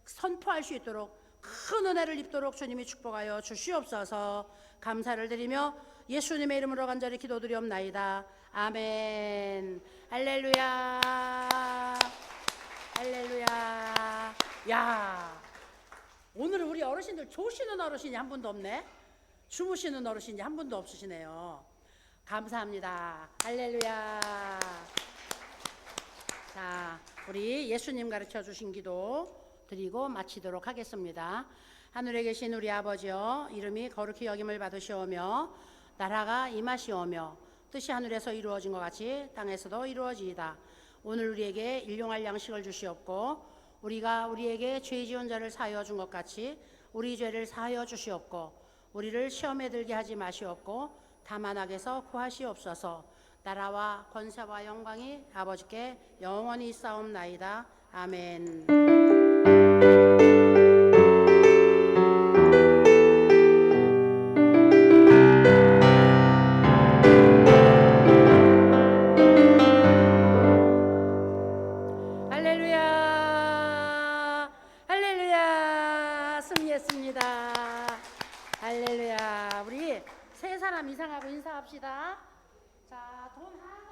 선포할 수 있도록 큰 은혜를 입도록 주님이 축복하여 주시옵소서. 감사를 드리며 예수님의 이름으로 간절히 기도드리옵나이다. 아멘. 할렐루야. 할렐루야. 야, 오늘은 우리 어르신들 조시는 어르신이 한 분도 없네. 주무시는 어르신이 한 분도 없으시네요. 감사합니다. 할렐루야. 자, 우리 예수님 가르쳐 주신 기도 드리고 마치도록 하겠습니다. 하늘에 계신 우리 아버지여, 이름이 거룩히 여김을 받으시오며 나라가 임하시오며 뜻이 하늘에서 이루어진 것 같이 땅에서도 이루어지이다. 오늘 우리에게 일용할 양식을 주시옵고 우리가 우리에게 죄 지은 자를 사하여 준 것 같이 우리 죄를 사하여 주시옵고 우리를 시험에 들게 하지 마시옵고 다만 악에서 구하시옵소서. 나라와 권세와 영광이 아버지께 영원히 있사옵나이다. 아멘. 할렐루야. 할렐루야. 승리했습니다. 할렐루야. 우리 세 사람 이상하고 인사합시다. 자, 돈 하나